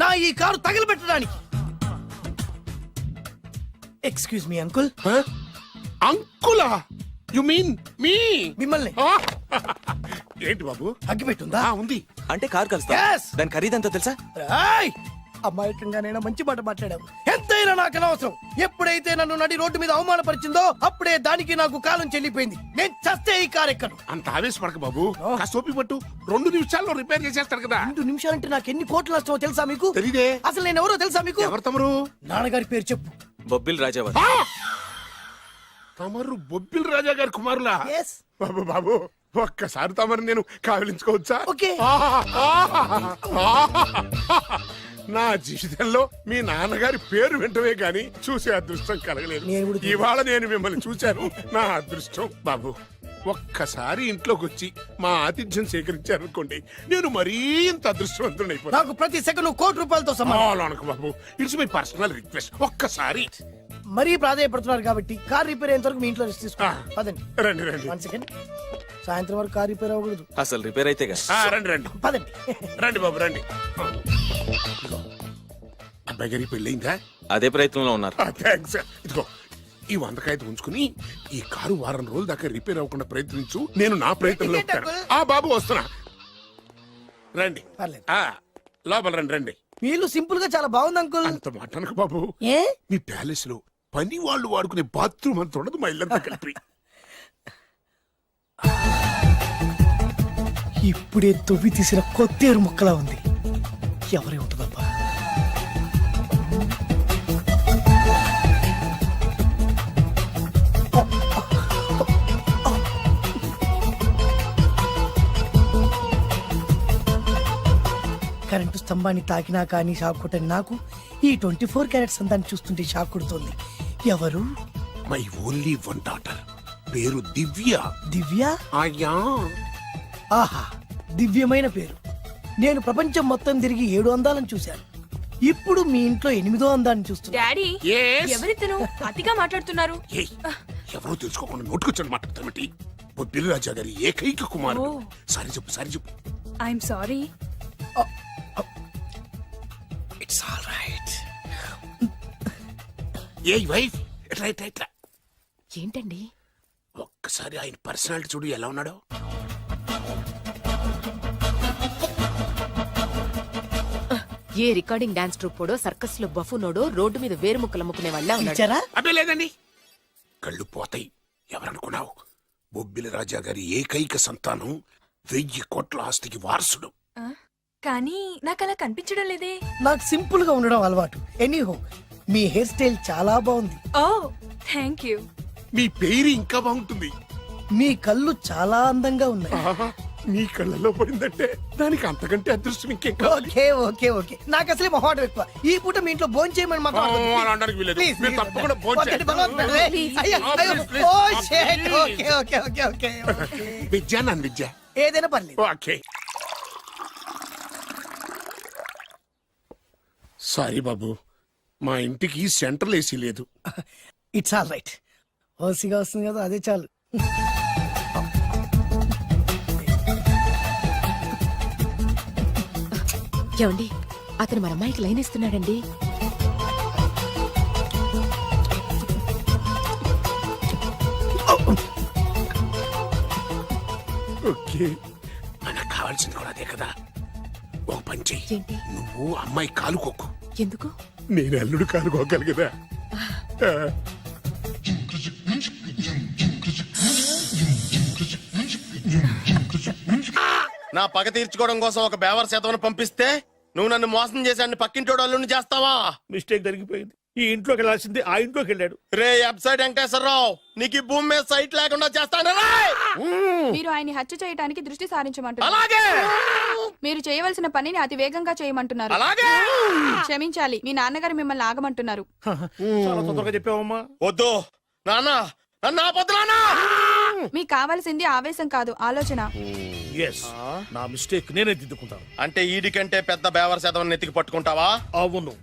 నా ఈ కారు తగలబెట్టడానికి. Excuse me uncle. అంకులా? You mean me? మిమ్మల్ని. ఏంటి బాబు? అగ్గి పెట్టుందా? ఉంది. అంటే కారు కలుస్తా. Yes. దాని ఖరీదంతా తెలుసా? రాయ్ అమాయకంగానైనా మంచి మాట మాట్లాడావు. ఎంతైనా నాకు అనవసరం. ఎప్పుడైతే నన్ను నడి రోడ్డు మీద అవమానపరిచిందో అప్పుడే దానికి నాకు కాలం చెల్లిపోయింది. నేను చస్తే ఈ కారు ఎక్కను. అంత ఆవేశపడక బాబు, కాస్త ఓపిక పట్టు. 2 నిమిషాల్లో రిపేర్ చేసేస్తాడు కదా. 2 నిమిషాలంటే నాకు ఎన్ని కోట్ల నష్టమో తెలుసా మీకు? తెలీదే. అసలు నేను ఎవరో తెలుసా మీకు? ఎవరు తమరు? నాన్నగారి పేరు చెప్పు. బొబ్బిల్ రాజావారి. తమరు బొబ్బిల్ రాజా గారి కుమారులా? Yes. బాబు బాబు, ఒక్కసారి తమరు నేను కావలించుకోవచ్చా? ఓకే. నా జీవితంలో మీ నాన్నగారి పేరు వింటమే గాని చూసే అదృష్టం కలగలేదు. ఇవాళ నేను మిమ్మల్ని చూశాను, నా అదృష్టం. బాబు, ఒక్కసారి ఇంట్లోకి వచ్చి మా ఆతిథ్యం సేకరించారనుకోండి, నేను మరీ ఇంత అదృష్టవంతుడు అయిపోతాను. నాకు ప్రతి సెకండ్ 1 కోటి రూపాయలతో సమానం. బాబు, ఇట్స్ మై పర్సనల్ రిక్వెస్ట్. ఒక్కసారి. మరీ ప్రాధాయపడుతున్నారు కాబట్టి కార్ రిపేర్ అయ్యేంత వరకు మీ ఇంట్లో రెస్ట్ తీసుకో. పదండి. రండి రండి. 1 సెకండ్. సాయంత్రం వరకు కార్ రిపేర్ అవ్వకూడదు. అసలు రిపేర్ అయితే రండి రండి. పదండి. రండి బాబు రండి. అబ్బాయి గారి పెళ్ళయిందా? అదే ప్రయత్నంలో ఉన్నారు. థ్యాంక్స్. ఇదిగో ఈ 100 కాగితం ఉంచుకుని ఈ కారు వారం రోజుల దాకా రిపేర్ అవ్వకుండా ప్రయత్నించు. నేను నా ప్రయత్నంలో ఉంటాను. బాబు వస్తున్నా. రండి. పర్లేదు. లోపల రండి రండి. వీళ్ళు సింపుల్ గా చాలా బాగుంది అంకుల్. అంత మాట అనకు బాబు. ఏ మీ ప్యాలెస్ లో పని వాళ్ళు వాడుకునే బాత్రూమ్ అంత ఉండదు, మా ఇల్లంతా కలిపి. ఇప్పుడే తొవ్వి తీసిన కొత్తేరు ముక్కలా ఉంది. ఎవరే ఉంటుందబ్బా? కరెంటు స్తంభాన్ని తాకినా కానీ షాక్ కొట్టని నాకు ఈ 24 క్యారెట్స్ అందాన్ని చూస్తుంటే షాక్ కొడుతోంది. ఎవరు? My only 1 daughter. పేరు దివ్య. దివ్య? అయ్యా. ఆహా, దివ్యమైన పేరు. నేను ప్రపంచం మొత్తం తిరిగి 7 అందాలను చూశాను. ఇప్పుడు మీ ఇంట్లో 8వ అందాన్ని చూస్తున్నా. Daddy, Yes? ఎవరితను అతిగా మాట్లాడుతున్నారు? ఏయ్, ఎవరో తెలుసుకోకుండా నోటుకొచ్చాడు మాట్లాడతామటి. బొబ్బిలి రాజా గారి ఏకైక కుమారుడు. సారీ చెప్పు, సారీ చెప్పు. I'm sorry. It's all right. A wife, ఎట్లా ఎట్లా ఎట్లా? ఏంటండి? ఒక్కసారి ఆయన పర్సనాలిటీ చూడు ఎలా ఉన్నాడో. ఏ రికార్డింగ్ డాన్స్ ట్రూపోడో, సర్కస్ లో బఫూనోడో, రోడ్డు మీద వేరుముక్కలు అమ్ముకునే వాళ్ళ ఇచ్చారా? అబ్బే లేదండి. కళ్ళు పోతాయి. ఎవరనుకున్నావు? బొబ్బిలి రాజా గారి ఏకైక సంతానం, 1000 కోట్ల ఆస్తికి వారసుడు. కానీ నాకు అలా కనిపించడం లేదే. నాకు సింపుల్ గా ఉండడం అలవాటు. ఎనీహో, మీ హెయిర్ స్టైల్ చాలా బాగుంది. ఓ థ్యాంక్ యూ. మీ పేరు ఇంకా బాగుంటుంది. మీ కళ్ళు చాలా అందంగా ఉన్నాయి. ఆహా, మీ కళ్ళలో పడిందంటే దానికి అంతకంటే అదృష్టం ఇంకేం కావాలి? Okay okay okay. నాకు అసలే మొహాటం ఎక్కువ. ఈ పూట మీ ఇంట్లో భోజనం చేయమని మాత్రం అనొద్దు. అలా అనడానికి వీలేదు. Please, మీరు please. తప్పకుండా భోజనం ఒకటి చేయండి. బలవంతం. అయ్యో, అయ్యో. Please, oh, please. shit. Okay okay okay okay okay. Vidya నన్ను విద్య. ఏదైనా పర్లేదు. ఓకే. సారీ బాబు, మా ఇంటికి సెంట్రల్ ఏసీ లేదు. It's all right. ఓసిగా వస్తుంది కదా, అదే చాలు. ఏమండి, అతను మన అమ్మాయికి లైన్ ఇస్తున్నాడండి. ఓకే, మనకు కావాల్సింది కూడా అదే కదా. ఒక పని చెయ్యి. ఏంటి? నువ్వు అమ్మాయి కాలుకోకు, ఎందుకు? నేను అల్లుడు కాలుకోగలి కదా. నా పగ తీర్చుకోవడం కోసం ఒక బేవర్ శాతం పంపిస్తే నువ్వు నన్ను మోసం చేశాన్ని పక్కింటోడు అల్లుని చేస్తావా? మిస్టేక్ జరిగిపోయింది. ఈ ఇంట్లోకి వెళ్ళాల్సింది ఆ ఇంట్లోకి వెళ్ళాడు. రే వెబ్సైట్ వెంకటేశ్వరరావు, నీకు ఈ భూమి మీద సైట్ లేకుండా చేస్తాను. మీరు ఆయన్ని హత్య చేయడానికి దృష్టి సారించమంటున్నారు. అలాగే. మీరు చేయవలసిన పనిని అతి వేగంగా చేయమంటున్నారు. అలాగే. క్షమించాలి, మీ నాన్నగారు మిమ్మల్ని ఆగమంటున్నారు. చాలా తొందరగా చెప్పావమ్మా. వద్దు నాన్న, నన్ను ఆపొద్దు నాన్న. మీకు కావాల్సింది ఆవేశం కాదు, ఆలోచన. ఎస్ నా మిస్టేక్ నేనే దిద్దుకుంటాను. అంటే ఈడికంటే పెద్ద బేవర్ శాతం నెత్తికి పట్టుకుంటావా? అవును,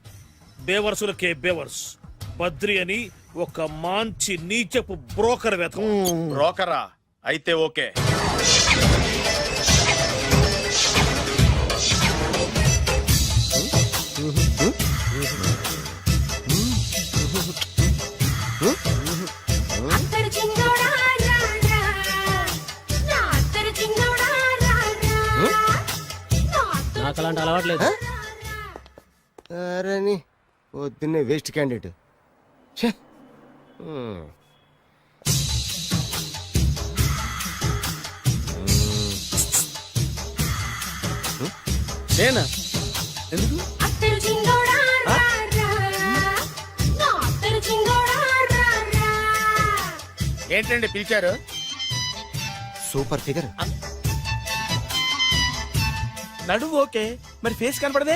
బేవర్సులకే బేవర్స్. బద్రి అని ఒక మంచి నీచపు బ్రోకర్ వెతకం. బ్రోకరా? అయితే ఓకే. నాకు అలాంటి అలవాట్లేదు. అరే పొద్దున్నే వేస్ట్ క్యాండిడేట్. నేనా? ఎందుకు? ఏంటండి పిలిచారు? Super figure. నడువు ఓకే, మరి ఫేస్ కనపడదే.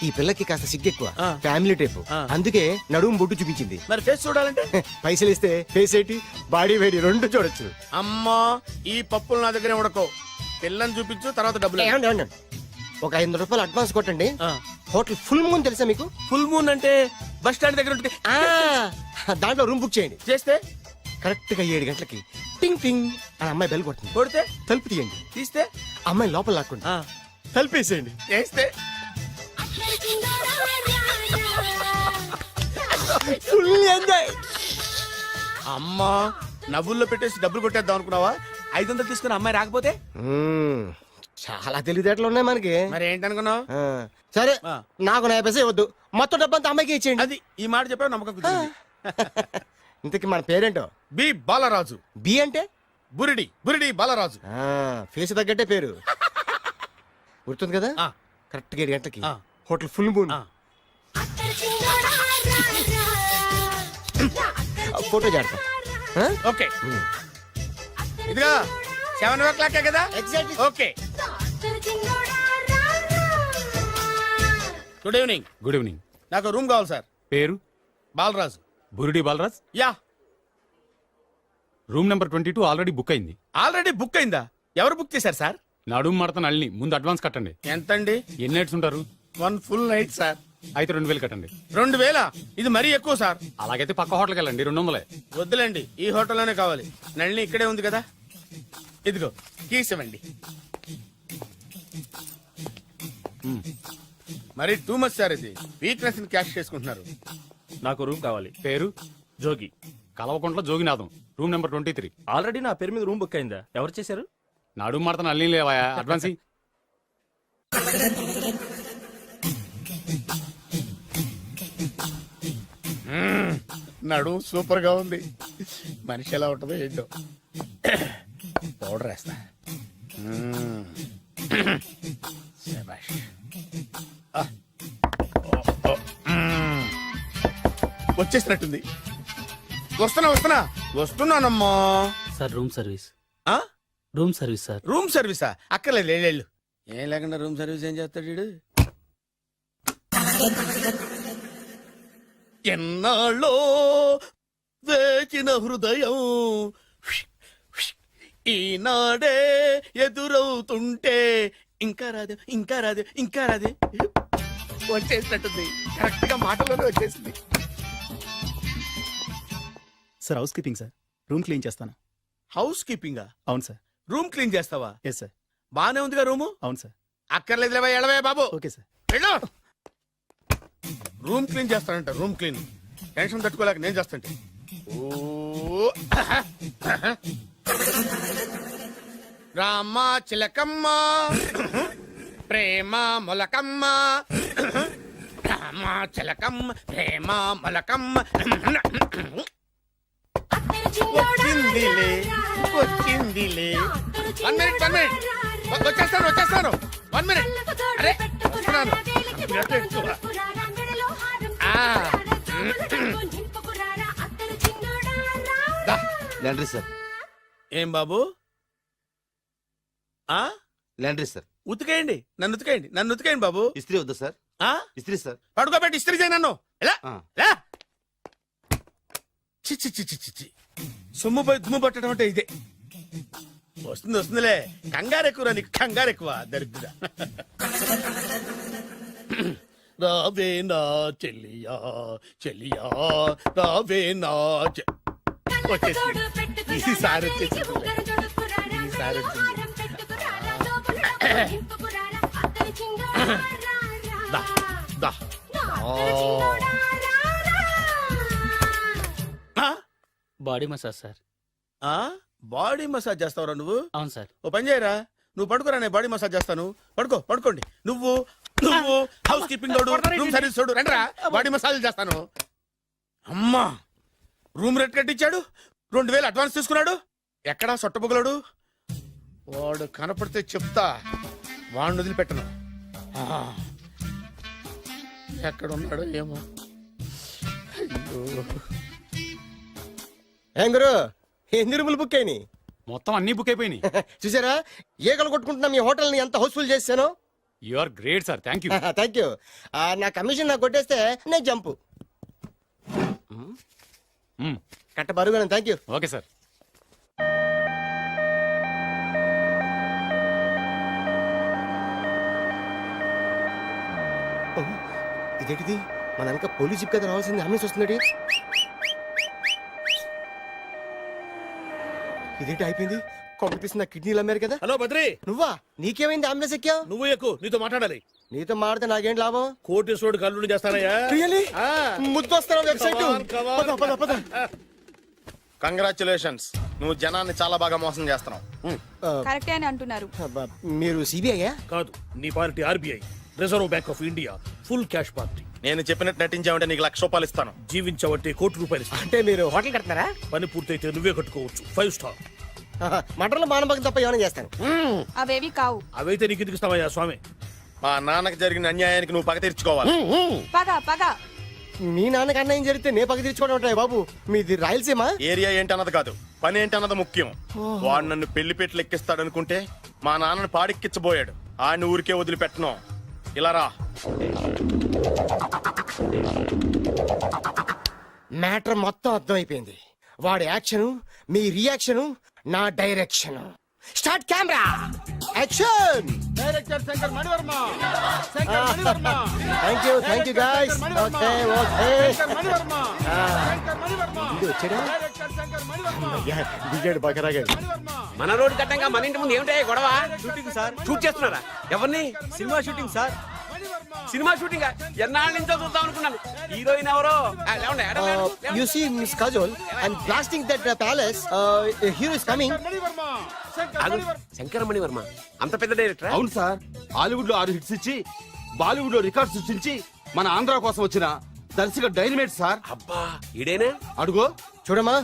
ఈ పిల్లకి కాస్త సిగ్గెక్కువ, ఫ్యామిలీ టైప్. అందుకే నడుము బొట్టు చూపించింది. మరి ఫేస్ చూడాలంటే పైసలు ఇస్తే ఫేస్ ఏంటి బాడీ వేడి రెండు చూడొచ్చు. అమ్మా, ఈ పప్పులు నా దగ్గర ఉడకో. పిల్లని చూపించు, తర్వాత డబ్బులు. ఒక 500 రూపాయలు అడ్వాన్స్ కొట్టండి. హోటల్ ఫుల్ మూన్ తెలుసా మీకు? ఫుల్ మూన్ అంటే బస్ స్టాండ్ దగ్గర ఉంటుంది. దాంట్లో రూమ్ బుక్ చేయండి. చేస్తే కరెక్ట్ గా 7 గంటలకి టింగ్ టింగ్ అని అమ్మాయి బెల్ కొడుతుంది. కొడితే తలుపు తీయండి. తీస్తే అమ్మాయి లోపల లాక్కుంది. తలుపేసేయండి. చేస్తే ఫుల్ ఎంజాయ్. అమ్మా, నవ్వుల్లో పెట్టేసి డబ్బులు కొట్టేద్దాం అనుకున్నావా? 500 తీసుకుని అమ్మాయి రాకపోతే? చాలా తెలివితేటలు ఉన్నాయి మనకి. మరి ఏంటనుకున్నావు? సరే, ఆ. నాకు 50 పైసే వద్దు, మొత్తం డబ్బంతా అమ్మాయికి ఇచ్చేయండి. అది ఈ మాట చెప్పావు, నమ్మకం కుదిరింది. ఇంతకి మన పేరేంటో? బి బాలరాజు. బి అంటే బురిడి, బురిడి బాలరాజు. ఫేస్ తగ్గట్టే పేరు. గుర్తుంది కదా? కరెక్ట్ గా 7 గంటలకి హోటల్ ఫుల్ మూన్. ఫోటో చేడతా. ఓకే, ఇదిగా 7 o'clock కదా? Exactly. Okay. Good evening. Good evening. నాకు రూమ్ కావాలి సార్. పేరు? Balaraju. Burudi Balaraj. Yeah. Room number 22 already book అయింది. ఆల్రెడీ బుక్ అయిందా? ఎవరు బుక్ చేశారు సార్? నడుము మడత నల్ని. ముందు అడ్వాన్స్ కట్టండి. ఎంతండి? ఎన్ని నైట్స్ ఉంటారు? 1 full night సార్. అయితే 2000 కట్టండి. 2000? ఇది మరీ ఎక్కువ సార్. అలాగైతే పక్క హోటల్కి వెళ్ళండి, 200. వద్దులేండి, ఈ హోటల్లోనే కావాలి. నళిని ఇక్కడే ఉంది కదా. ఇదిగో కీస్ ఇవ్వండి. మరి టూ మచ్ సార్, ఇది వీక్నెస్ క్యాష్ చేసుకుంటున్నారు. నాకు రూమ్ కావాలి. పేరు? Jogi. Kalvakuntla Joginatham. Room number 23. Already నా పేరు మీద రూమ్ బుక్ అయిందా? ఎవరు చేశారు? నడుము మడత నల్లి లేవా? అడ్వాన్స్ ఇయ్యి. నడు సూపర్ గా ఉంది. మనిషి ఎలా ఉంటుందో ఏంటో. పౌడర్ వేస్తా. శభాష్. వచ్చేసినట్టుంది. వస్తున్నానమ్మా. Sir room service. ఆ? Room service sir. రూమ్ సర్వీసా? అక్కర్లేదు, లేళ్ళు. ఏం లేకుండా రూమ్ సర్వీస్ ఏం చేస్తాడు వీడు? ఎన్నాళ్ళో వేచిన హృదయం ఈనాడే ఎదురవుతుంటే ఇంకా రాదు, ఇంకా రాదు, ఇంకా రాదు. వచ్చేసినట్టుంది. కరెక్ట్ గా మాటలోనే వచ్చేసింది. Sir house keeping sir. Room clean చేస్తాను. హౌస్ కీపింగా? అవును సార్. రూమ్ క్లీన్ చేస్తావా? Yes sir. బానే ఉందిగా రూము? అవును సార్. అక్కర్లేదు, ఎడవే బాబు. Okay sir. వెళ్ళు. రూమ్ క్లీన్ చేస్తానంట. రూమ్ క్లీన్ టెన్షన్ తట్టుకోలేక నేను చేస్తాంటే. ఓ రామ చిలకమ్మ ప్రేమ మొలకమ్మ, రామ చిలకమ్మ ప్రేమ మొలకమ్మ. వచ్చిందిలే, వచ్చిందిలే. 1 minute, 1 minute. వచ్చేస్తాను. 1 minute. అరే వస్తున్నాను. Laundry sir. ఏం బాబు? Laundry sir. ఉతికేయండి, నన్ను ఉతికేయండి బాబు. ఇస్త్రీ వద్దా సార్? ఇస్త్రీ సార్. పడుకోబెట్టి ఇస్త్రీ చేయి నన్ను. ఎలా చిచ్చి సొమ్ము పోయి దుమ్ము పట్టడం అంటే ఇదే. వస్తుంది వస్తుందిలే, కంగారు ఎక్కువ నీకు, కంగారు ఎక్కువ దరిద్ర. రావే నా చెల్లియా చెల్లియా రావే నా వచ్చేసి ఈసారి వచ్చేసి ఈసారి వచ్చింది. దా, దా. Body massage sir. Body massage చేస్తావురా నువ్వు? అవును సార్. ఓ పని చేయరా, నువ్వు పడుకోరా, నేను బాడీ మసాజ్ చేస్తాను. పడుకోండి. నువ్వు హౌస్ కీపింగ్ తోడు, రూమ్ సర్వీస్ తోడు, రండిరా బాడీ మసాజ్ చేస్తాను. అమ్మా, రూమ్ రేట్ కట్టించాడు, 2000 అడ్వాన్స్ తీసుకున్నాడు. ఎక్కడా సొట్టబుగలాడు? వాడు కనపడితే చెప్తా, వాడిని వదిలిపెట్టను. ఎక్కడ ఉన్నాడో ఏమో. ఏం గురు, ఎన్ని రూములు బుక్ అయినాయి? మొత్తం అన్ని బుక్ అయిపోయినాయి. చూసారా, ఈగలు కొట్టుకుంటున్నా మీ హోటల్ ని ఎంత హౌస్ఫుల్ చేశాను. You are great sir, thank you. Thank you. నా కమిషన్ నాకు కొట్టేస్తే నేను జంపు కట్ట బరుగా. Thank you. Okay sir. ఇదేంటిది, మన వెనక పోలీస్ జిప్ కదా రావాల్సింది, అంబులెన్స్ వస్తున్నాడు. ఇదేంటి అయిపోయింది, కొంపపిస్తున్న కిడ్నీలు అమ్మారు కదా. హలో బద్రి, నువ్వా? నీకేమైంది, అంబులెన్స్ ఎక్కావు? నువ్వు ఎక్కువ, నీతో మాట్లాడాలి. నీతో మాడితే నాకేం లాభం? కోటేశ్వరుడు కల్లుడు చేస్తానయ్యా. ముద్దు వస్తారా వెబ్సైట్? కంగ్రాచులేషన్స్, నువ్వు జనాన్ని చాలా బాగా మోసం చేస్తున్నావు. కరెక్టే అని అంటున్నారు. మీరు సిబిఐయా? కాదు, నీ party RBI, reserve bank of India, full cash party. నేను చెప్పినట్టు నటించావంటే నీకు ₹1,00,000 ఇస్తాను. జీవించావంటే ₹1,00,00,000 ఇస్తాను. అంటే మీరు హోటల్ కడుతున్నారా? పని పూర్తయితే నువ్వే కట్టుకోవచ్చు, 5 స్టార్. మటన్లో మానభంగం తప్ప ఏమైనా చేస్తాను. అవేవి కావు. అవైతే నీకు ఎందుకు ఇస్తావయ్యా స్వామి? మా నాన్నకి జరిగిన అన్యాయానికి నువ్వు పగ తీర్చుకోవాలి. పగ మీ నాన్నకి అన్యాయం జరిగితే నే పగ తీర్చుకోవడం ఉంటాయి బాబు. మీది రాయలసీమ. ఏరియా ఏంటన్నది కాదు, పని ఏంటన్నది ముఖ్యం. వాడు నన్ను పెళ్లి పెట్లు ఎక్కిస్తాడనుకుంటే మా నాన్నను పాడెక్కించబోయాడు. ఆడిని ఊరికే వదిలిపెట్టను. ఇలా రా. మ్యాటర్ మొత్తం అర్థమైపోయింది. వాడి యాక్షన్, మీ రియాక్షన్, నా direction. Start camera, action. Director Shankar Mani Varma. Thank you guys. Okay Mani Varma. దిగాడు బకరాగాడు. మన రోడ్డు కట్టంగా మన ఇంటి ముందు ఏమిటాయి గొడవ? Shooting sir. షూట్ చేస్తున్నారా? ఎవరిని? Cinema shooting sir. Cinema shooting ఎన్నాళ్ళ నుంచో చూద్దాం అనుకున్నాను. హీరోయిన్ ఎవరో? You see Miss Kajol, I'm blasting that palace. Hero is coming. Shankara Mani Varma అంత పెద్ద డైరెక్టర్? అవును సార్, హాలీవుడ్ లో 6 హిట్స్ ఇచ్చి బాలీవుడ్ లో రికార్డ్ సృష్టించి మన ఆంధ్ర కోసం వచ్చిన దర్శక డైనమేట్ సార్. అబ్బా, ఈడేనా? అడుగో. చూడమ్మా,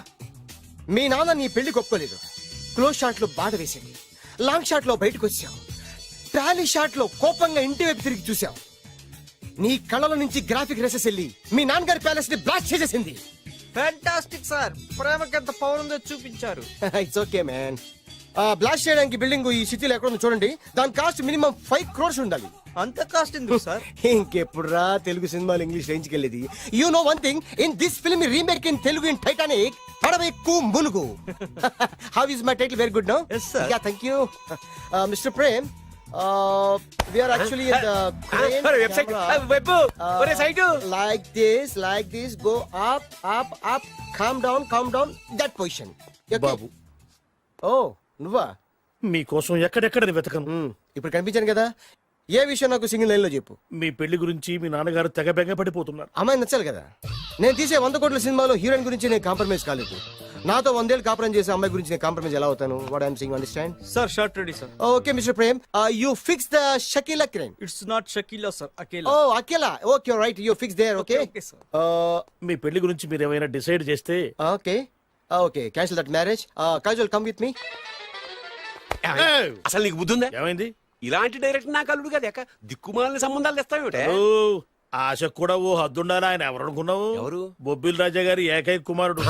మీ నాన్న నీ పెళ్లి ఒప్పుకోలేదు. క్లోజ్ షాట్ లో బాధ వేసింది, లాంగ్ షాట్ లో బయటకు వచ్చావు, ట్రాలీ షాట్ లో కోపంగా ఇంటి వైపు తిరిగి చూసావు. నీ కళ్ళల నుంచి గ్రాఫిక్ రెసెస్ వెళ్ళి మీ నాన్నగారి ప్యాలెస్ ని బ్లాస్ట్ చేసేసింది. ఫ్యాంటాస్టిక్ సార్, ప్రేమకి ఎంత పవర్ ఉందో చూపించారు. It's okay man. బ్లాస్ట్ చేయడానికి బిల్డింగ్ ఈ సిటీలో ఎక్కడ ఉందో చూడండి. దాని కాస్ట్ మినిమం 5 crores ఉండాలి. అంత కాస్ట్ ఎందుకు సార్? ఇంకెప్పుడు రా తెలుగు సినిమాలు ఇంగ్లీష్ రేంజ్కి వెళ్ళేది. You know one thing, in this film remake in Telugu in Titanic, పడవెక్కు మునుగు. How is my title? Very good no. Yes, sir. Yeah, thank you. Mister Prem, we are actually in the crane website camera. Web ఒరే site like this, go up, calm down, that position. Okay? బాబు, Oh, నువ్వా? మీకోసం ఎక్కడెక్కడ వెతకను. ఇప్పుడు కనిపించాను కదా. ఏ విషయం నాకు single line లో చెప్పు. మీ పెళ్లి గురించి మీ నాన్నగారు తెగ బెంగ పడిపోతున్నారు. అమ్మాయి నచ్చాలి కదా. నేను తీసే 100 కోట్ల సినిమాలో హీరోయిన్ గురించి నేను కాంప్రమైజ్ కాలేదు. నాతో 100 ఏళ్ళు కాపురం చేసే అమ్మాయి గురించి నేను కాంప్రమైజ్ ఎలా అవుతాను? What I'm saying, understand? Sir shot ready sir. Okay mister Prem, you fix the Shakeela crime. It's not Shakeela sir, Akela. Oh Akela, okay right, you fix there. Okay మీ పెళ్లి గురించి మీరు ఏమైనా డిసైడ్ చేస్తే okay cancel that marriage. Kajal come with me. అసలు నీకు బుద్ధి ఉందా? ఏమైంది? ఇలాంటి డైరెక్టర్ నాకు అల్లుడు కదా, ఎక్క దిక్కుమాలని సంబంధాలు తెస్తావేమిటే? ఆశకు కూడా ఓ హద్దుండాలి. ఆయన ఎవరు అనుకున్నావు? ఎవరు? బొబ్బిల్ రాజా గారి ఏకైక కుమారుడు.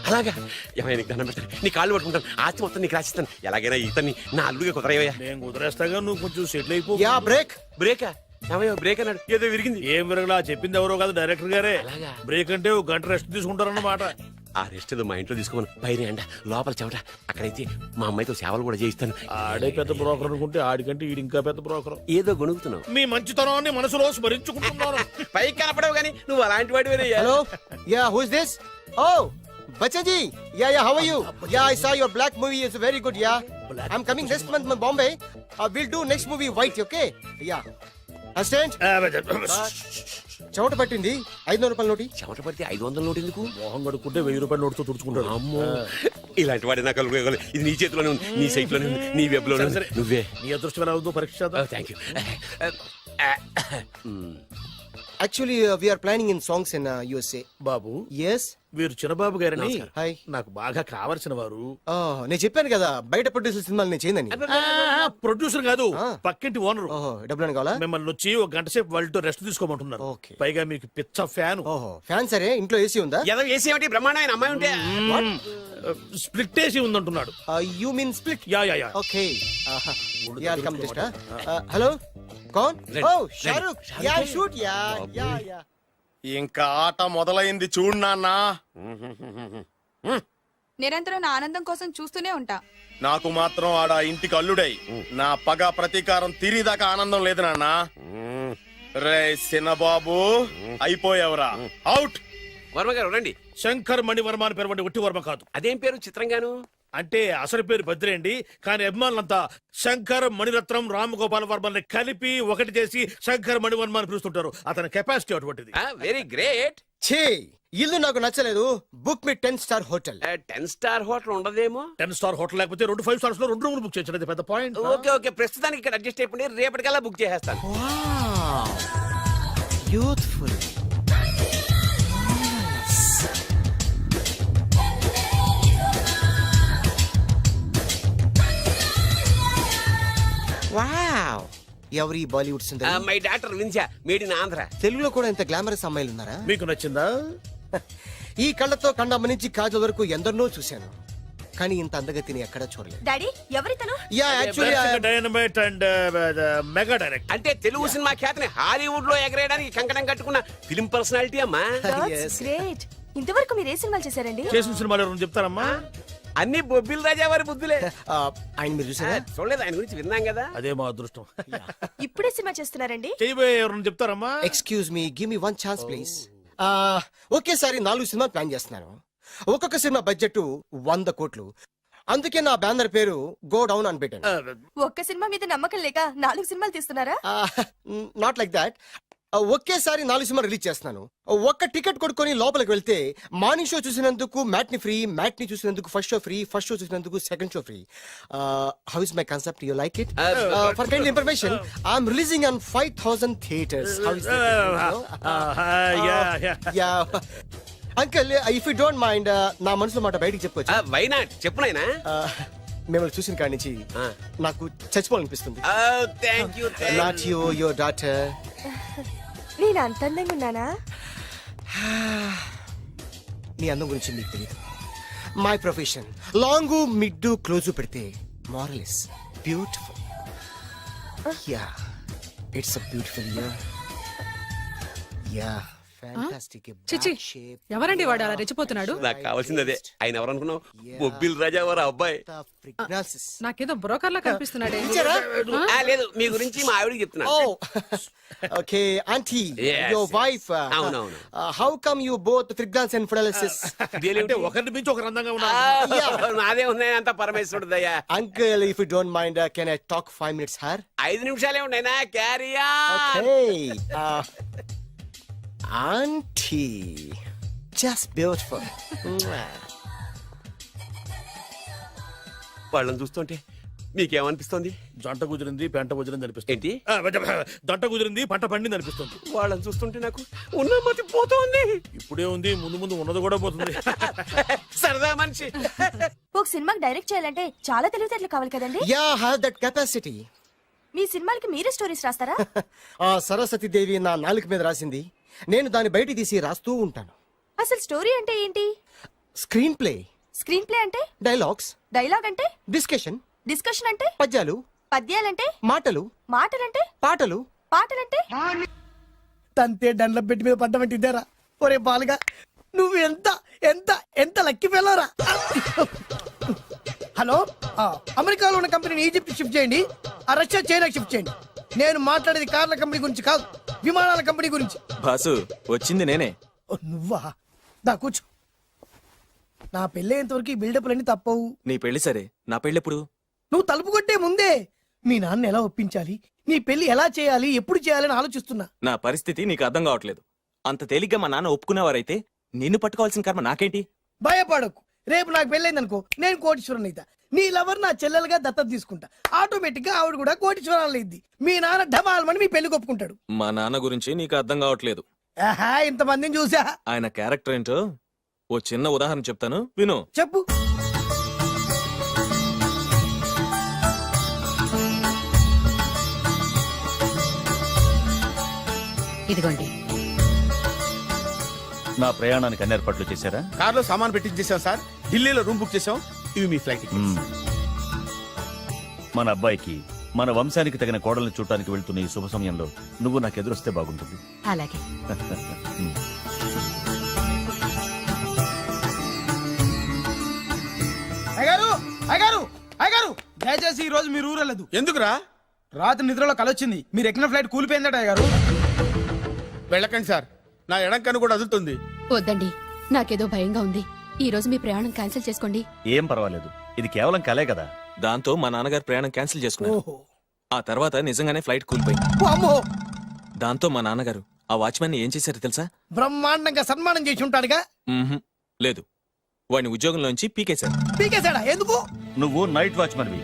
అలాగా? ఏమైనా నీకు దండం పెడతాను, నీ కాళ్ళు పట్టుకుంటాను, ఆస్తి మొత్తం నీకు రాసిస్తాను. ఎలాగైనా ఇతన్ని నా అల్లుడిగా కుదరయ్యా. నేను కుదిరేస్తాగా, నువ్వు కొంచెం సెటిల్ అయిపో. Yeah, break. బ్రేకా? ఏమయ్యో బ్రేక్ అన్నాడు, ఏదో విరిగింది. ఏం విరగలా? చెప్పింది ఎవరో కాదు, డైరెక్టర్ గారే. అలాగా? బ్రేక్ అంటే ఒక గంట రెస్ట్ తీసుకుంటారన్నమాట. ఆ రెస్ట్ ఏదో మా ఇంట్లో తీసుకోమను. పైన ఎండ, లోపల చెమట. అక్కడైతే మా అమ్మాయితో సేవలు కూడా చేయిస్తాను. ఆడే పెద్ద బ్రోకర్ అనుకుంటే ఆడికంటే ఈడు ఇంకా పెద్ద బ్రోకర్. ఏదో గొణుగుతున్నావు. మీ మంచితనాన్ని మనసులో స్మరించుకుంటున్నాను. పైకి కనపడవు కానీ నువ్వు అలాంటి వాడివేనయ్యా. Hello yeah who is this oh Bachchan ji yeah yeah how are you yeah I saw your black movie is very good yeah I am coming next month in Bombay will do next movie white okay yeah assistant చెమట పట్టింది 500 రూపాయల నోటి. చెమట పడితే 500 note ఎందుకు? మోహం కడుక్కుంటే 1000 రూపాయల నోటుతో తుడుచుకుంటాడు. అమ్మో, ఇలాంటి వాడి నాకు ఉపయోగాలు. ఇది నీ చేతిలోనే ఉంది, నీ సైట్ లోనే ఉంది, నీ వెబ్ లోనే ఉంది. నువ్వే నీ అదృష్టం ఎలా ఉందో పరీక్ష చేద్దాం. Thank you. Actually we are planning in songs in USA. బాబు yes వీరు చిన్నబాబు గారని హాయ్. నాకు బాగా కావలసిన వారు. నేను చెప్పాను కదా బయట ప్రొడ్యూసర్ సినిమాలు నేను చేయదని. ప్రొడ్యూసర్ కాదు, పక్కింటి ఓనరు. ఓహో డబ్బులు కావాలా? మిమ్మల్ని వచ్చి 1 గంట సేపు వాళ్ళతో రెస్ట్ తీసుకోమంటున్నారు. Okay. పైగా మీకు పిచ్చ ఫ్యాన్. ఓహో ఫ్యాన్ సరే ఇంట్లో ఏసీ ఉందా? ఏదో ఏసీ ఏమిటి, బ్రహ్మాండమైన అమ్మాయి ఉంటే. స్ప్లిట్ ఏసీ ఉందంటున్నాడు. You mean split? Yeah yeah yeah. Okay yeah come just hello కౌన్? Oh Shahrukh yeah shoot yeah yeah yeah. ఇంకా ఆట మొదలైంది చూడు నాన్న. నిరంతరం నా ఆనందం కోసం చూస్తూనే ఉంటా. నాకు మాత్రం ఆడ ఇంటికి అల్లుడై నా పగ ప్రతీకారం తీరిదాకా ఆనందం లేదు నాన్న. రే సినబాబు అయిపోయావురా, అవుట్. వర్మ గారు రండి. శంకర్ మణివర్మ అని పేరు ఒట్టి వర్మ కాదు. అదేం పేరు చిత్రంగాను? అంటే అసలు పేరు భద్రేండి, కానీ అభిమానులంతా శంకర్ మణిరత్నం రామగోపాల వర్మని కలిపి ఒకటి చేసి శంకర్ మణివర్మ అని పిలుస్తుంటారు. అతని కెపాసిటీ అటువంటిది. Very great. ఛీ ఇల్లు నాకు నచ్చలేదు. బుక్ మీ 10 స్టార్ హోటల్. 10 స్టార్ హోటల్ ఉండదేమో. 10 స్టార్ హోటల్ లేకపోతే 2 5 స్టార్స్ లో 2 రూములు బుక్ చేయొచ్చు. అది పెద్ద పాయింట్. ఓకే ఓకే, ప్రస్తుతానికి ఇక్కడ అడ్జస్ట్ అయిపోయి రేపటికల్లా బుక్ చేసేస్తాను. బ్యూటిఫుల్. వావ్ ఎవరి బాలీవుడ్ సుందరి? మై డాక్టర్ విన్సా, మేడ్ ఇన్ ఆంధ్ర. తెలుగులో కూడా ఇంత గ్లామరస్ అమ్మాయిలు ఉన్నారా? మీకు నచ్చిందా? ఈ కళ్ళతో కండమ్మ నుంచి కాజల్ వరకు ఎందరినో చూశాను, కానీ ఇంత అందగతిని ఎక్కడా చూడలేదు. డాడీ ఎవరితను? Yeah actually dynamite and mega direct. అంటే తెలుగు సినిమా ఖ్యాతిని హాలీవుడ్ లో ఎగరేయడానికి కంకణం కట్టుకున్న ఫిలిం పర్సనాలిటీ అమ్మా. గ్రేట్. ఇంతవరకు మీరు ఏ సినిమాలు చేశారండి? చేసిన సినిమాలు ఎవరు చెప్తారమ్మా? అన్ని బొబ్బిల్ రాజా వారి బుద్ధులే. ఆయన మీరు చూసారా? చూడలేదు, ఆయన గురించి విన్నాం కదా. అదే మా అదృష్టం. ఇప్పుడే సినిమా చేస్తున్నారండి? చేయబోయే ఎవరు చెప్తారమ్మా? Excuse me, give me 1 chance please. ఒకేసారి 4 సినిమాలు ప్లాన్ చేస్తున్నాను. ఒక్కొక్క సినిమా బడ్జెట్ 100 కోట్లు. అందుకే నా బ్యానర్ పేరు గో డౌన్ అని పెట్టాను. ఒక్క సినిమా మీద నమ్మకం లేక 4 సినిమాలు తీస్తున్నారా? Not like that. ఒకేసారి 4 సినిమా రిలీజ్ చేస్తున్నాను. ఒక్క టికెట్ కొనుక్కొని లోపలికి వెళ్తే మార్నింగ్ షో చూసినందుకు మ్యాట్ని ఫ్రీ, మ్యాట్ని చూసినందుకు first show free, first show చూసినందుకు second show free. How is my concept? You like it? For kind information I'm releasing on 5000 theatres. How is uncle if you don't mind నా మనసులో మాట బయటికి చెప్పుకోవచ్చు? Why not, చెప్పు నాయనా. మిమ్మల్ని చూసిన కాడి నుంచి నాకు చచ్చిపోవాలనిపిస్తుంది. Thank you. Not you, your daughter. నేను అంత అందంగా ఉన్నానా? నీ అందం గురించి మీకు తెలియదు. My profession long mid close పెడితే moral is beautiful. Yeah it's a beautiful year. Yeah fantastic. చిచి ఎవరండి వాడు అలా రెచ్చిపోతున్నాడు? నాకు కావాల్సింది అదే. ఆయన ఎవరనుకున్నావు? బొబ్బిల్ రాజా వారు అబ్బాయి. నాకేదో బ్రోకర్ లా కనిపిస్తున్నాడే. లేదు, మీ గురించి మా ఆవిడకి చెప్తున్నా. Okay aunty, Yes, your wife. అవునవును. How come you both fragrance and fidelities? అంటే ఒకరిని మించి ఒకరు అందంగా ఉన్నారు. నాదే ఉన్నాయి అంత పరమేశ్వరుడు దయ్యా. Uncle if you don't mind can I talk 5 minutes sir? 5 నిమిషాలే ఉన్నాయినా, carry on. Okay aunty just beautiful. వాళ్ళని చూస్తుంటే మీకేమనిపిస్తుంది? జంట కుదిరింది పెంట కుదిరింది అనిపిస్తుంది. ఏంటి? జంట కుదిరింది పంట పండింది అనిపిస్తుంది. వాళ్ళని చూస్తుంటే నాకు ఉన్న మతి పోతుంది. ఇప్పుడే ఉంది, ముందు ముందు ఉన్నది కూడా పోతుంది. సరదా మనిషి. ఒక సినిమాకి డైరెక్ట్ చేయాలంటే చాలా తెలివితేటలు కావాలి కదండి? Yeah have that capacity. మీ సినిమాలకి మీరే స్టోరీస్ రాస్తారా? ఆ సరస్వతి దేవి నా నాలుక మీద రాసింది, నేను దాన్ని బయట తీసి రాస్తూ ఉంటాను. అసలు స్టోరీ అంటే ఏంటి? Screen play. స్క్రీన్ ప్లే అంటే? డైలాగ్స్. డైలాగ్ అంటే? డిస్కషన్. డిస్కషన్ అంటే? పద్యాలు. పద్యాలంటే? మాటలు. మాటలంటే? పాటలు. పాటలంటే? తంతే దండ్ల పెట్టి మీద పడ్డమంటే ఇద్దారా? ఒరే బాలుగా నువ్వు ఎంత ఎంత ఎంత లక్కీ ఫెలోరా. హలో, అమెరికాలో ఉన్న కంపెనీని ఈజిప్ట్ షిఫ్ట్ చేయండి, ఆ రష్యా చైనా షిఫ్ట్ చేయండి. నేను మాట్లాడేది కార్ల కంపెనీ గురించి కాదు, విమానాల కంపెనీ గురించి. బాసు వచ్చింది నేనే. ఓ, నువ్వా? దా కూర్చో. నా పెళ్ళేంతవరకు ఈ బిల్డప్లన్నీ తప్పవు. నీ పెళ్లి సరే, నా పెళ్లి ఎప్పుడు? నువ్వు తలుపు కొట్టే ముందే మీ నాన్న ఎలా ఒప్పించాలి, నీ పెళ్లి ఎలా చేయాలి, ఎప్పుడు చేయాలని ఆలోచిస్తున్నా. నా పరిస్థితి నీకు అర్థం కావట్లేదు. అంత తేలిగ్గా మా నాన్న ఒప్పుకునేవారైతే నిన్ను పట్టుకోవాల్సిన కర్మ నాకేంటి? భయపడకు, రేపు నాకు పెళ్ళైందనుకో నేను కోటీశ్వరుని అయితా. నీ లవర్ నా చెల్లెలుగా దత్తత తీసుకుంటా. ఆటోమేటిక్ గా ఆవిడ కూడా కోటీశ్వరాలు అయింది. మీ నాన్న ఢమాల్మని మీ పెళ్లి ఒప్పుకుంటాడు. మా నాన్న గురించి నీకు అర్థం కావట్లేదు. ఆహా, ఇంతమందిని చూసా. ఆయన క్యారెక్టర్ ఏంటో ఓ చిన్న ఉదాహరణ చెప్తాను విను. చెప్పు. ఇదిగోండి. నా ప్రయాణానికి అన్ని ఏర్పాట్లు చేశారా? కార్లో సామాన్ పెట్టించేసాం సార్, ఢిల్లీలో రూమ్ బుక్ చేసాం. ఇవి మీ ఫ్లైట్ టికెట్స్. మన అబ్బాయికి మన వంశానికి తగిన కోడల్ని చూడటానికి వెళ్తున్న ఈ శుభ సమయంలో నువ్వు నాకు ఎదురొస్తే బాగుంటుంది. అలాగే. అయ్యగారు, అయ్యగారు, అయ్యగారు, దయచేసి ఈ రోజు మీరు ఊరెళ్ళదు. ఎందుకురా? రాత్రి నిద్రలో కలొచ్చింది, మీరు ఎక్కిన ఫ్లైట్ కూలిపోయిందట. అయ్యగారు వెళ్ళకండి సార్, నా ఎడం కన్ను కూడా అదులుతుంది. వద్దండి, నాకేదో భయంగా ఉంది. ఈ రోజు మీ ప్రయాణం క్యాన్సిల్ చేసుకోండి. ఏం పర్వాలేదు, ఇది కేవలం కలే కదా. దాంతో మా నాన్నగారు ప్రయాణం క్యాన్సిల్ చేసుకున్నారు. ఓహో. ఆ తర్వాత నిజంగానే ఫ్లైట్ కూలిపోయింది. అమ్మో, దాంతో మా నాన్నగారు ఆ వాచ్మెన్ ఏం చేశారో తెలుసా? బ్రహ్మాండంగా సన్మానం చేసి ఉంటాడుగా. మ్మ్హ్మ్. లేదు, వాడిని ఉద్యోగంలోంచి పీకేశారు. పీకేశాడా? ఎందుకు? నువ్వు నైట్ వాచ్మన్వి,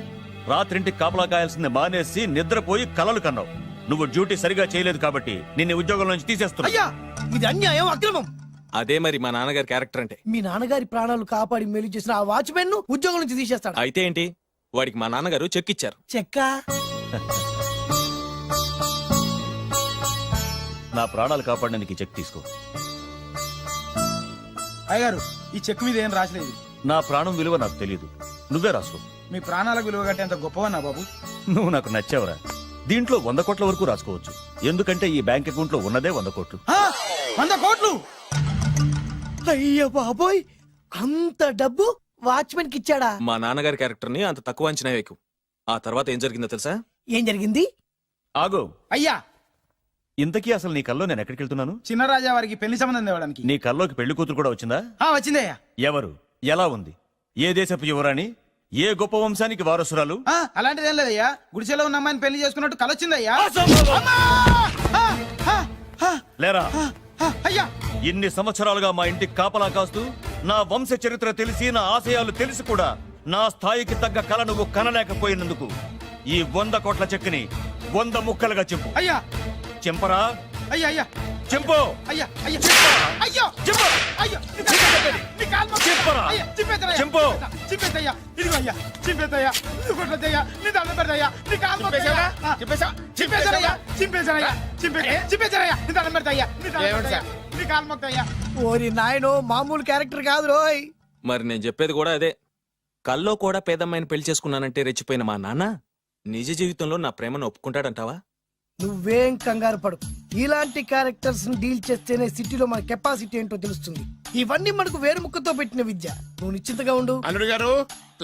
రాత్రింటికి కాపలా కాయాల్సింది మానేసి నిద్రపోయి కలలు కన్నావు. నువ్వు డ్యూటీ సరిగా చేయలేదు కాబట్టి నిన్ను ఉద్యోగం నుంచి తీసేస్తున్నా. అయ్యా, ఇది అన్యాయం, అక్రమం. అదే మరి మా నాన్నగారి క్యారెక్టర్ అంటే. మీ నాన్నగారి ప్రాణాలు కాపాడి మేలు చేసిన ఆ వాచ్మెన్ ను ఉద్యోగం నుంచి తీసేస్తాడు. అయితే ఏంటి, వాడికి మా నాన్నగారు చెక్ ఇచ్చారు. చెక్క? నా ప్రాణాలు కాపాడడానికి చెక్ తీసుకో. అయ్యగారు, ఈ చెక్ మీద ఏం రాసలేదు. నా ప్రాణం విలువ నాకు తెలియదు, నువ్వే రాసుకో. మీ ప్రాణాలకు విలువ కట్టే అంత గొప్పవన్నా బాబు. నువ్వు నాకు నచ్చావురా. దీంట్లో 100 కోట్ల వరకు రాసుకోవచ్చు, ఎందుకంటే ఈ బ్యాంక్ అకౌంట్ లో ఉన్నదే 100 కోట్లు. 100 కోట్లు? అయ్య బాబోయ్, అంత డబ్బు వాచ్మెన్ కి ఇచ్చాడా? మా నాన్నగారి క్యారెక్టర్ ని అంత తక్కువ అంచనా వేయకు. ఆ తర్వాత ఏం జరిగిందో తెలుసా? ఏం జరిగింది? ఆగో. అయ్యా, ఇంతకీ అసలు నీ కల్లో నేను ఎక్కడికి వెళ్తున్నాను? చిన్నరాజా వారికి పెళ్లి సంబంధం తేవడానికి. నీ కల్లోకి పెళ్లి కూతురు కూడా వచ్చిందా? వచ్చిందయ్యా. ఎవరు? ఎలా ఉంది? ఏ దేశపు యువరాణి? ఏ గొప్ప వంశానికి వారసురాలు? అలాంటిదేం లేదయ్యా, గుడిసెలో ఉన్న అమ్మాయిని పెళ్లి చేసుకున్నట్టు కలొచ్చిందయ్యా. లేరా? అయ్యా, ఇన్ని సంవత్సరాలుగా మా ఇంటికి కాపలా కాస్తూ నా వంశ చరిత్ర తెలిసి నా ఆశయాలు తెలిసి కూడా నా స్థాయికి తగ్గ కల నువ్వు కనలేకపోయినందుకు ఈ 100 కోట్ల చెక్కుని 100 ముక్కలుగా చెప్పు. అయ్యా, చెంపరా? అయ్యా, అయ్యా, చెంపు. అయ్యా, అయ్యా, అయ్యో, చెప్పు. అయ్యో, చెప్పరా? చెంపు. చింపేద్దయ్యా, ఇదిగో అయ్యా, చింపేద్దయ్యా, ఇది కొట్టద్దయ్యా, నీ దండం పెడతాయ్యా, నీ కాలు మొక్కుతాయ్యా. చింపేశారయ్యా, చింపేశారయ్యా, చింపేశారయ్యా, నీ దండం పెడతాయ్యా, నీ దండం పెడతాయ్యా, నీ కాలు మొక్కుతాయ్యా. ఓరి నాయనో, మామూలు క్యారెక్టర్ కాదు రోయ్. మరి నేను చెప్పేది కూడా అదే. కల్లో కూడా పేదమ్మాయిని పెళ్లి చేసుకున్నానంటే రెచ్చిపోయిన మా నాన్న నిజ జీవితంలో నా ప్రేమను ఒప్పుకుంటాడంటావా? నువ్వేం కంగారు పడు, ఇలాంటి క్యారెక్టర్స్ డీల్ చేస్తేనే సిటీలో మన కెపాసిటీ ఏంటో తెలుస్తుంది. ఇవన్నీ మనకు వేరు ముక్కతో పెట్టిన విద్య. నువ్వు నిశ్చింతగా ఉండు. అల్లుడు గారు,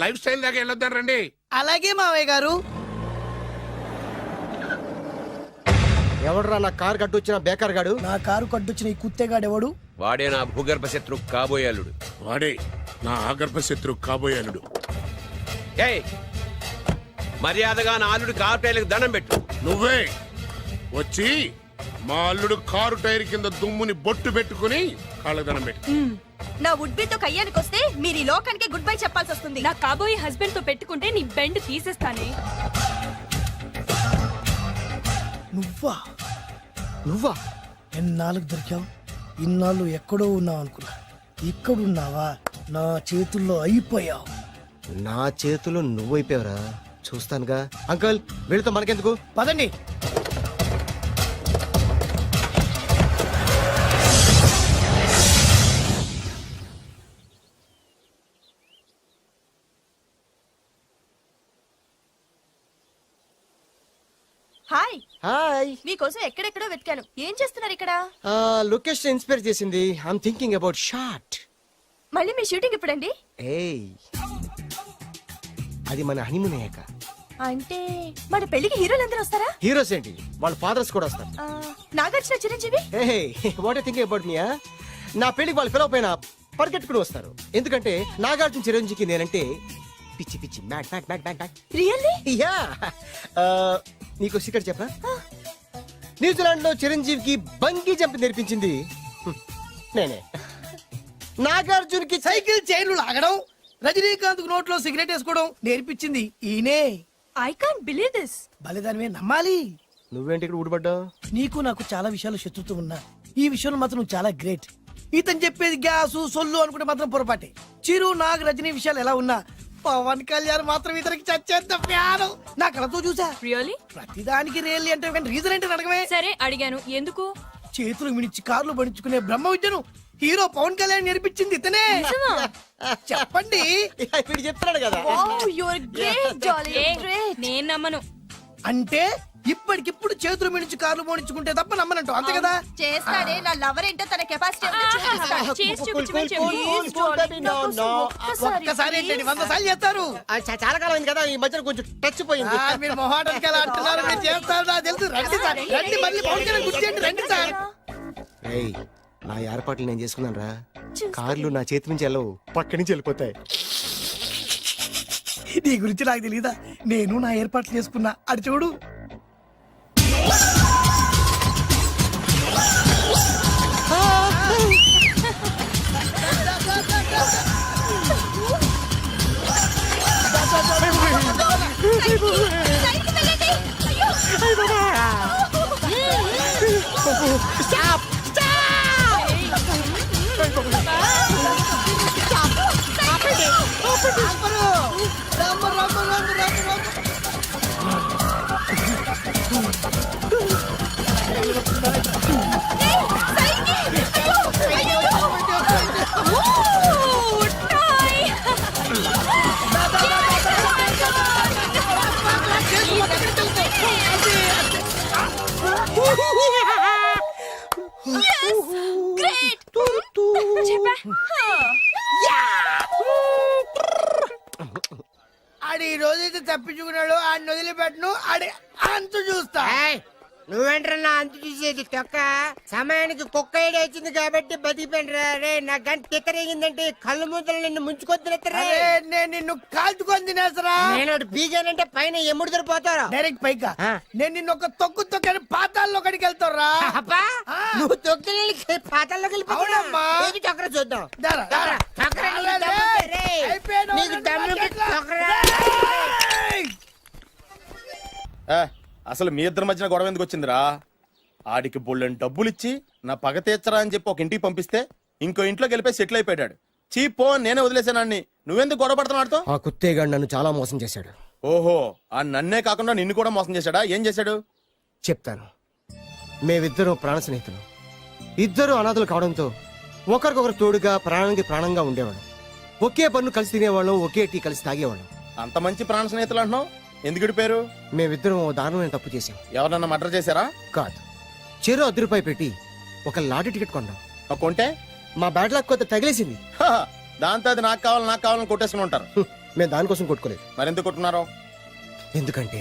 లైఫ్ స్టైల్ దాకా వెళ్ళొద్దాం రండి. అలాగే మావయ్య గారు. ఎవడరా నా కారు కట్టొచ్చిన బేకార్ గాడు? నా కారు కడ్డొచ్చిన ఈ కుత్తేగాడు ఎవడు? వాడే నా భూగర్భ శత్రు కాబోయాలుడు. వాడే నా ఆగర్భ శత్రు కాబోయాలుడు. ఏయ్, మర్యాదగా నా అల్లుడు కారు టైర్లకు దండం పెట్టు. నువ్వే వచ్చి మా అల్లుడు కారు టైర్ కింద దుమ్ముని బొట్టు పెట్టుకుని కాళ్ళ దండం పెట్టు. నా వుడ్బితో కయ్యానికి వస్తే మీరు ఈ లోకానికి గుడ్ బై చెప్పాల్సి వస్తుంది. నా కాబోయే హస్బెండ్ తో పెట్టుకుంటే నీ బెండ్ తీసేస్తానే. నువ్వా? నువ్వా? ఎన్నాళ్ళకు దొరికావు? ఇన్నాళ్ళు ఎక్కడో ఉన్నావు అనుకున్నా, ఇక్కడున్నావా? నా చేతుల్లో అయిపోయావు. నా చేతులు నువ్వైపోయావురా, చూస్తానుగా. అంకల్, వీళ్ళతో మనకెందుకు? పదండి. హాయ్. హాయ్. మీకోసం ఎక్కడెక్కడో వెతికాను. ఏం చేస్తున్నారు ఇక్కడ? లొకేషన్ ఇన్స్పైర్ చేసింది. I'm thinking about short. మళ్ళీ మీ షూటింగ్ ఎప్పుడండి? ఏయ్ అది మన హనీమూన్ అయ్యాక. అంటే మన పెళ్లికి హీరోలందరూ వస్తారా? హీరోస్ ఏంటి, వాళ్ళ ఫాదర్స్ కూడా వస్తారు. Nagarjuna, Chiranjeevi. What you thinking about me? నా పెళ్లికి వాళ్ళు పిలవపోయినా పరిగెట్టుకుని వస్తారు. ఎందుకంటే నాగార్జున చిరంజీవికి నేనంటే పిచ్చి పిచ్చి mad mad mad mad mad. Really? Yeah. నీకు సీక్రెట్ చెప్పా? న్యూజిలాండ్ లో చిరంజీవికి బంగీ జంప్ నేర్పించింది నేనే. నాగార్జున్ కి సైకిల్ చైన్లు లాగడం, రజనీకాంత్ నోట్లో సిగరెట్ వేసుకోవడం నేర్పించింది ఈయనే. I can't believe this. బలిదానివే నమ్మాలి. నువ్వేంటి ఇక్కడ ఊడిపడ్డావు? నీకు నాకు చాలా విషయాలు శత్రుత్వం ఉన్నా ఈ విషయంలో మాత్రం నువ్వు చాలా గ్రేట్. ఇతను చెప్పేది గ్యాసు సొల్లు అనుకుంటే మాత్రం పొరపాటే. చిరు, నాగ్, రజనీ విషయాలు ఎలా ఉన్నా పవన్ కళ్యాణ్ మాత్రం ఇతనికి చచ్చేంత ప్యారం నా కళతో చూసా. రియల్లీ? ప్రతిదానికి రియల్లీ అంటే రీజన్ ఏంటి అడగమే. సరే అడిగాను, ఎందుకు? చేతులు మిడిచి కార్లు పడించుకునే బ్రహ్మ విద్యను హీరో పవన్ కళ్యాణ్ నేర్పించింది ఇతనే. చెప్పండి. ఇప్పుడు చెప్తున్నాడు కదా. నేను నమ్మను. అంటే ఇప్పటికిప్పుడు చేతులు మిడిచి కార్లు పోనించుకుంటే తప్ప నమ్మనంటావు, అంతే కదా? చేస్తాడే, నా లవర్ ఏంటో తన కెపాసిటీ ఒక్కసారి ఏంటండి 100 సార్లు చేస్తారు. చాలా కాలం అయింది కదా, ఈ మధ్యన కొంచెం టచ్ పోయింది. మీరు మొహాటానికి ఎలా అంటున్నారు, మీరు చేస్తారు నాకు తెలుసు. రండి సార్, రండి, మళ్ళీ పవన్ కళ్యాణ్ గుర్తు చేయండి, రండి సార్. నా ఏర్పాట్లు నేను చేసుకున్నాను రా. కార్లు నా చేతి నుంచి వెళ్ళవు, పక్క నుంచి వెళ్ళిపోతాయి. నీ గురించి నాకు తెలియదా? నేను నా ఏర్పాట్లు చేసుకున్నా, అడి చూడు. ఆడి ఈ రోజైతే తప్పించుకున్నాడు, ఆడిని వదిలిపెట్టను, ఆడి అంతు చూస్తా. నువ్వేంట్రా అంతు చూసేది తొక్క? సమయానికి కుక్క ఏడి వచ్చింది కాబట్టి బతికిపోయినరా రే. నా గంట తిక్కరేగిందంటే కళ్ళు ముద్దలు నిన్ను ముంచుకొద్దురా. నేను నిన్ను కాల్చుకొని తినేసరా. నేను బీగానంటే పైన ఎముడు దొరిపోతారా డైరెక్ట్ పైగా. నేను నిన్ను ఒక తొక్కు తొక్కని పాతాల్లో కడికి వెళ్తారా. నువ్వు తొక్కి పాతాల్లోకి వెళ్ళిపోతావమ్మా. చక్ర చూద్దాం. అసలు మీ ఇద్దరి మధ్యన గొడవ ఎందుకు వచ్చిందిరా? ఆడికి బొళ్ళని డబ్బులు ఇచ్చి నా పగ తీర్చరా అని చెప్పి ఒక ఇంటికి పంపిస్తే ఇంకో ఇంట్లో గెలిపే సెటిల్ అయిపోయాడు. చీపో నేనే వదిలేసానాన్ని. నువ్వెందుకు గొడవ పడుతున్నాడు? ఆ కుత్తేగాడు నన్ను చాలా మోసం చేశాడు. ఓహో, ఆ నన్నే కాకుండా నిన్ను కూడా మోసం చేశాడా? ఏం చేశాడు చెప్తాను. మేమిద్దరం ప్రాణ స్నేహితులు. ఇద్దరు అనాథలు కావడంతో ఒకరికొకరు తోడుగా ప్రాణానికి ప్రాణంగా ఉండేవాళ్ళం. ఒకే పన్ను కలిసి తినేవాళ్ళం, ఒకే టీ కలిసి తాగేవాళ్ళం. అంత మంచి ప్రాణ స్నేహితులు అంటున్నావు, ఎందుకు విడిపోయారు? మేమిద్దరం ఓ దారుణమైన తప్పు చేశాం. ఎవరన్నా మర్డర్ చేశారా? కాదు, చెరో ₹10 పెట్టి ఒక లాటరీ టికెట్ కొన్నాం. కొంటే మా బ్యాడ్ లక్ కొత్త తగిలేసింది. దాంతో అది నాకు కావాలని కొట్టేసుకుని ఉంటారు. మేము దానికోసం కొట్టుకోలేదు. మరెందుకు కొట్టుకున్నారు? ఎందుకంటే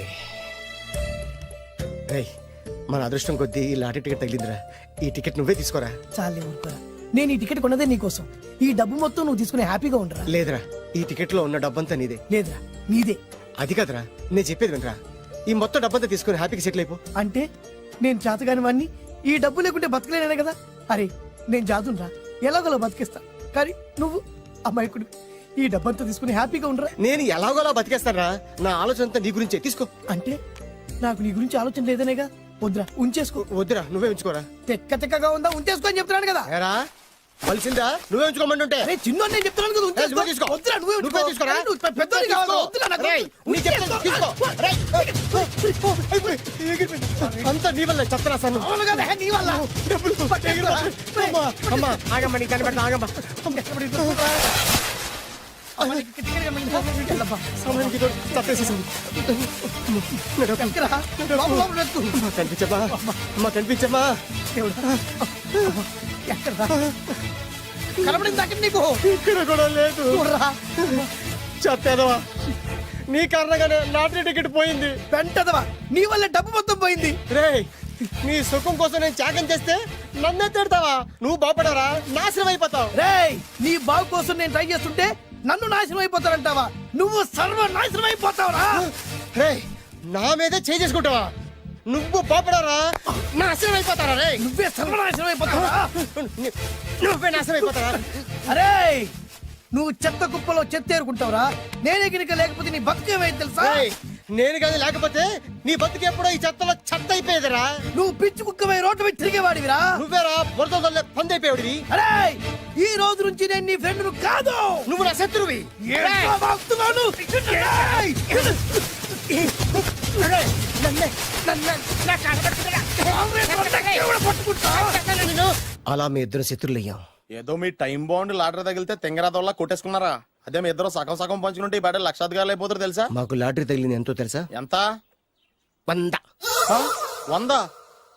మన అదృష్టం కొద్దీ ఈ లాటరీ టికెట్ తగిలిందిరా. ఈ టికెట్ నువ్వే తీసుకోరా. చాలే ఊరుకోరా. నేను ఈ టికెట్ కొన్నదే నీకోసం. ఈ డబ్బు మొత్తం నువ్వు తీసుకుని హ్యాపీగా ఉండరా. లేదురా, ఈ టికెట్ లో ఉన్న డబ్బంతా నీదే. లేదురా, నీదే. అది కదరా, నేను చెప్పేది వినరా. ఈ మొత్తం డబ్బంతా తీసుకుని హ్యాపీగా సెటిల్ అయిపో. అంటే నేను చేతగాని వాడిని, ఈ డబ్బు లేకుంటే బతకలేనే కదా. అరే నేను జాదునరా, ఎలాగోలా బతికేస్తా. కానీ నువ్వు అమాయకుడు, ఈ డబ్బంతా తీసుకుని హ్యాపీగా ఉండరా. నేను ఎలాగోలా బతికేస్తానరా. నా ఆలోచన అంతా నీ గురించే. తీసుకో. అంటే నాకు నీ గురించి ఆలోచన లేదనేగా. వద్దురా, ఉంచేసుకో. వద్దురా, నువ్వే ఉంచుకోరా. తెక్క తెక్కగా ఉందా, ఉంచేసుకో అని చెప్తున్నాను కదా. కలిసిందా? నువ్వే ఉంచుకోమంటుంటే చిన్న నేను చెప్తున్నాను కదా. తీసుకో. వద్దురా, నువ్వే తీసుకోరా. పెద్దోని కావాలి. వద్దురా నాకు. అంతా నీ వల్ల చెప్తున్నా సార్. అవును కదా, నీ వల్ల. అమ్మా ఆగమ్మ, నీ కనిపెట్ట ఆగమ్మ. కనిపించమ్మా, కనిపించమ్మా. కనబడింది అక్కడ నీకు ఇక్కడ కూడా లేదు. చూడరా. చెత్తదవా, నీ కారణంగానే లాటరీ టికెట్ పోయింది. వెంటదవా నీ వల్ల డబ్బు మొత్తం పోయింది. రేయ్, నీ సుఖం కోసం నేను త్యాగం చేస్తే నన్నే తిడతావా? నువ్వు బాగుపడరా, నాశనం అయిపోతావు. రేయ్ నీ బాగు కోసం నేను ట్రై చేస్తుంటే నన్ను నాశనం అయిపోతానంటావా? నువ్వు సర్వ నాశనం అయిపోతావురా. రేయ్, నా మీదే చేసుకుంటావా? నువ్వు బాగుపడరా, నాశనం అయిపోతారా? రే, నువ్వే సర్వనాశనం అయిపోతావా? నువ్వే నాశనం అయిపోతారా? అరే నువ్వు చెత్త కుప్పలో చెత్త ఏరుకుంటావురా. నేనే గినక లేకపోతే నీ బతుకేమైంది తెలుసా? రేయ్, నేను కాదు లేకపోతే నీ బతుకు ఎప్పుడో ఈ చెత్తలో చెత్త అయిపోయేదిరా. నువ్వు పిచ్చి కుక్కమై రోడ్డు మీద తిరిగేవాడివిరా. నువ్వేరా బురదలే పంది అయిపోయాడివి. అరే ఈ రోజు నుంచి నేను నీ ఫ్రెండ్ కాదు, నువ్వు నా శత్రువి. ఏంట్రా వాగుతున్నాను? ఏయ్! అలా మీ ఇద్దరు శత్రులయ్యాం. ఏదో మీ టైం బాండ్ లాటరీ తగిలితే తెంగరాత వల్ల కొట్టేసుకున్నారా? అదే మీ ఇద్దరు సగం సగం పంచుకుంటే ఈ బయట లక్షాధికారులు అయిపోతారు తెలుసా? మాకు లాటరీ తగిలింది ఎంతో తెలుసా? ఎంత? 100. 100?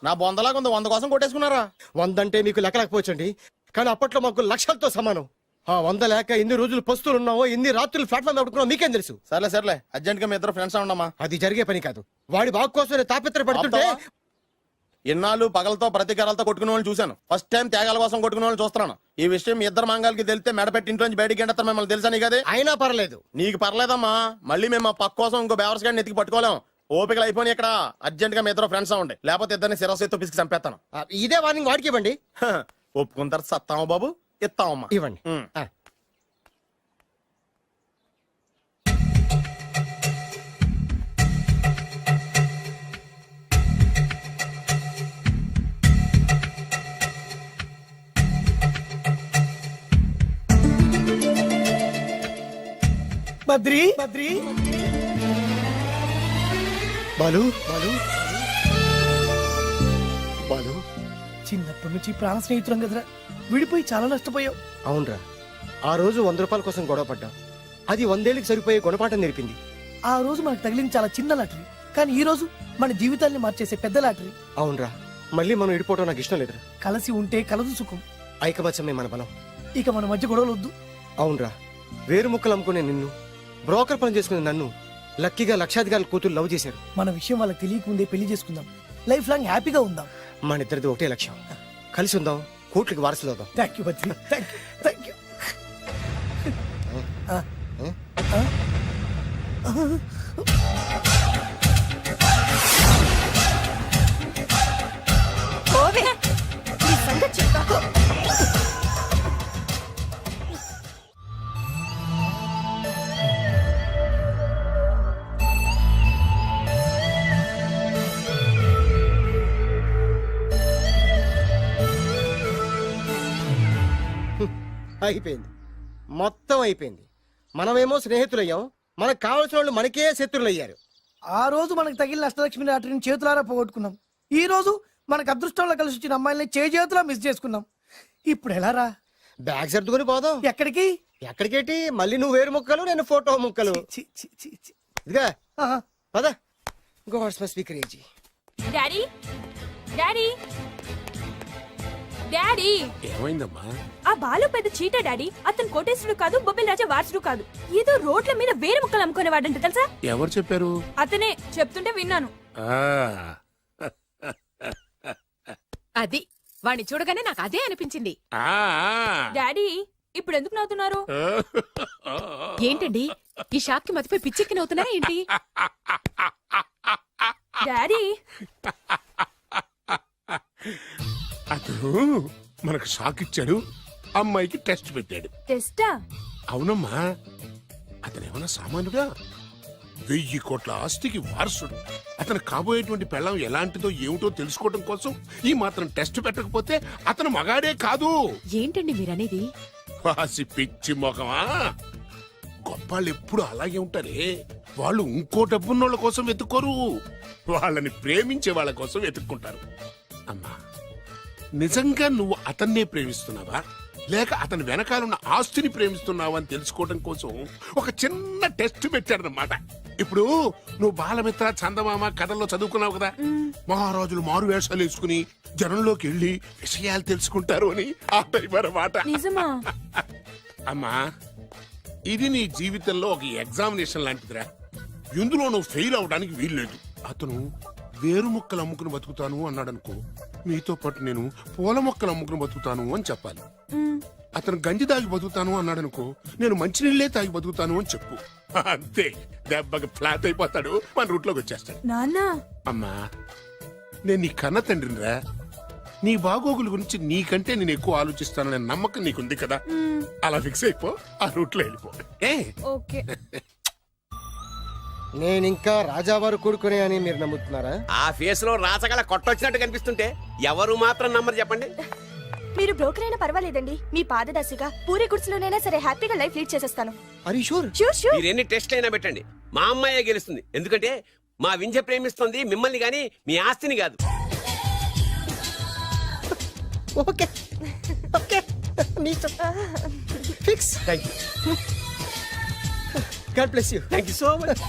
నా బొందలాగా ఉంది, 100 కోసం కొట్టేసుకున్నారా? 100 అంటే మీకు లెక్కలేకపోవచ్చండి, కానీ అప్పట్లో మాకు లక్షలతో సమానం. ఆ 100 లేక ఎన్ని రోజులు పస్తులు ఉన్నావో, ఎన్ని రాత్రులు ప్లాట్ఫామ్ పెట్టుకున్నావు మీకేం తెలుసు? సర్లే సర్లే, అర్జెంట్ గా మీ ఇద్దరు ఫ్రెండ్స్ ఉండమ్మా. అది జరిగే పని కాదు. వాడి బాగు కోసం నేను తాపిత్ర పడుతుంటే ఇన్నాళ్ళు పగలతో ప్రతీకారాలతో కొట్టుకునే వాళ్ళని చూశాను. ఫస్ట్ టైం త్యాగాల కోసం కొట్టుకునే వాళ్ళని చూస్తున్నాను. ఈ విషయం మీ ఇద్దరు మంగాలకి తెలిస్తే మెడపెట్టి ఇంట్లో నుంచి బయటికి ఎండతారు. మిమ్మల్ని తెలుసా నీకు? అదే అయినా పర్లేదు. నీకు పర్లేదమ్మా, మళ్ళీ మేము మా పక్క కోసం ఇంకో బేవర్స్ గాడిని ఎత్తికి పట్టుకోలేం. ఓపికలు అయిపోయి ఇక్కడ అర్జెంట్ గా మీ ఇద్దరు ఫ్రెండ్స్ అవ్వండి, లేకపోతే ఇద్దరిని శిరస్సుతో పిసికి చంపేస్తాను. ఇదే వార్నింగ్ వాడికి ఇవ్వండి. ఒప్పుకుంటారు సత్తామా బాబు? ఇస్తామమ్మా. ఇవ్వండి. బద్రి బాలు బాలు బాలు, చిన్నప్పటి నుంచి ప్రాణ స్నేహితులం కదరా, విడిపోయి చాలా నష్టపోయావు. అవునరా, ఆ రోజు 100 రూపాయల కోసం గొడవ పడ్డాం. అది 100 ఏళ్ళకి సరిపోయే గుణపాఠం నేర్పింది. ఆ రోజు మనకు తగిలింది చాలా చిన్న లాటరీ, కానీ ఈ రోజు మన జీవితాన్ని మార్చేసే పెద్ద లాటరీ. అవునరా, మళ్ళీ మనం విడిపోవడం నాకు ఇష్టం లేదురా. కలిసి ఉంటే కలదు సుఖం. ఐకమత్యమే మన బలం. ఇక మన మధ్య గొడవలు వద్దు. అవునరా, వేరు ముక్కలు అమ్ముకునే నిన్ను, బ్రోకర్ పని చేసుకునే నన్ను లక్కీగా లక్షాధికారుల కూతురు లవ్ చేశారు. మన విషయం వాళ్ళకి తెలియకముందే పెళ్లి చేసుకుందాం, లైఫ్ లాంగ్ హ్యాపీగా ఉందాం. మన ఇద్దరిది ఒకటే లక్ష్యం, కలిసి ఉందాం, కోట్లకి వారసులు అవుదాం. Thank you Badri, thank you. ఓవే నీ సంగతి చెప్తా. అయిపోయింది, మొత్తం అయిపోయింది. మనమేమో స్నేహితులయ్యాం, మనకు కావాల్సిన వాళ్ళు మనకే శత్రులయ్యారు. ఆ రోజు మనకు తగిలిన అష్టలక్ష్మి లాటరీని చేతులారా పోగొట్టుకున్నాం. ఈ రోజు మనకు అదృష్టంలో కలిసి వచ్చిన అమ్మాయిల్ని చేతులా మిస్ చేసుకున్నాం. ఇప్పుడు ఎలా రా? బ్యాగ్ సర్దుకొని పోదాం. ఎక్కడికి? ఎక్కడికేటి? మళ్ళీ నువ్వు వేరు ముక్కలు, నేను ఫోటో ముక్కలు. ఇదిగా పద. God's must be crazy. Daddy daddy daddy, ఏమైందమ్మా? ఆ బాలు పెద్ద చీట డాడీ. అతను కోటేశ్వరుడు కాదు, బొబ్బిల్ రాజా వారసుడు కాదు. ఏదో రోడ్ల మీద వేరే ముక్కలు అమ్ముకునేవాడంట తెలుసా? ఎవరు చెప్పారు? అతనే చెప్తుంటే విన్నాను. అది వాణ్ణి చూడగానే నాకు అదే అనిపించింది. డాడీ ఇప్పుడు ఎందుకు నవ్వుతున్నారు? ఏంటండి ఈ షాక్ కి మతిపోయి పిచ్చెక్కి నవ్వుతున్నారా ఏంటి? డాడీ అతను మనకు షాక్ ఇచ్చాడు, అమ్మాయికి టెస్ట్ పెట్టాడు. టెస్టా? అవునమ్మా, అతనేమన్నా సామాన్యుడా? 1000 కోట్ల ఆస్తికి వారసుడు. అతను కాబోయేటువంటి పెళ్ళం ఎలాంటిదో ఏమిటో తెలుసుకోవడం కోసం ఈ మాత్రం టెస్ట్ పెట్టకపోతే అతను మగాడే కాదు. ఏంటండి మీరనేది? వాసి పిచ్చి మొఖమా, గొప్పాళ్ళు ఎప్పుడు అలాగే ఉంటారే. వాళ్ళు ఇంకో డబ్బున్నోళ్ళ కోసం వెతుక్కోరు, వాళ్ళని ప్రేమించే వాళ్ళ కోసం వెతుక్కుంటారు. అమ్మా, నిజంగా నువ్వు అతన్నే ప్రేమిస్తున్నావా లేక అతని వెనకాలన్న ఆస్తిని ప్రేమిస్తున్నావా అని తెలుసుకోవడం కోసం ఒక చిన్న టెస్ట్ పెట్టాడనమాట. ఇప్పుడు నువ్వు బాలమిత్ర చందమామ కథల్లో చదువుకున్నావు కదా, మహారాజులు మారు వేషాలు వేసుకుని జనంలోకి వెళ్ళి విషయాలు తెలుసుకుంటారు అని ఆ టైప్ అన్నమాట. నిజమా? అమ్మా, ఇది నీ జీవితంలో ఒక ఎగ్జామినేషన్ లాంటిదిరా. ఇందులో నువ్వు ఫెయిల్ అవడానికి వీల్లేదు. అతను వేరు మొక్కలు అమ్ముకుని బతుకుతాను అన్నాడు అనుకో, మీతో పాటు నేను పూల మొక్కలు అమ్ముకుని బతుకుతాను అని చెప్పాలి. అతను గంజి తాగి బతుకుతాను అన్నాడు అనుకో, నేను మంచినీళ్ళే తాగి బతుకుతాను అని చెప్పు. అంతే, దెబ్బకి ఫ్లాట్ అయిపోతాడు, మన రూట్లోకి వచ్చేస్తాడు. నాన్నా, అమ్మా, నేను నీ కన్న తండ్రినిరా. నీ బాగోగుల గురించి నీకంటే నేను ఎక్కువ ఆలోచిస్తాననే నమ్మకం నీకుంది కదా. అలా ఫిక్స్ అయిపో, ఆ రూట్లో వెళ్ళిపో. ఓకే. నేను ఇంకా రాజావారు కూడుకునే అని మీరు నమ్ముతున్నారా? ఆ ఫేస్ లో రాచగల కొట్టొచ్చినట్టు కనిపిస్తుంటే ఎవరు మాత్రం నమ్మరు చెప్పండి. మీరు బ్రోకర్ అయినా పర్వాలేదండి. మీ పాదదాసిగా పూరి గుడ్స్లోనైనా సరే హ్యాపీగా లైఫ్ లీడ్ చేసేస్తాను. షూర్. మీరు ఎన్ని టెస్ట్లు అయినా పెట్టండి, మా అమ్మాయే గెలుస్తుంది. ఎందుకంటే మా వింజ ప్రేమిస్తుంది మిమ్మల్ని గాని మీ ఆస్తిని కాదు. Okay okay, fix. Thank you. God bless you. Thank you so much.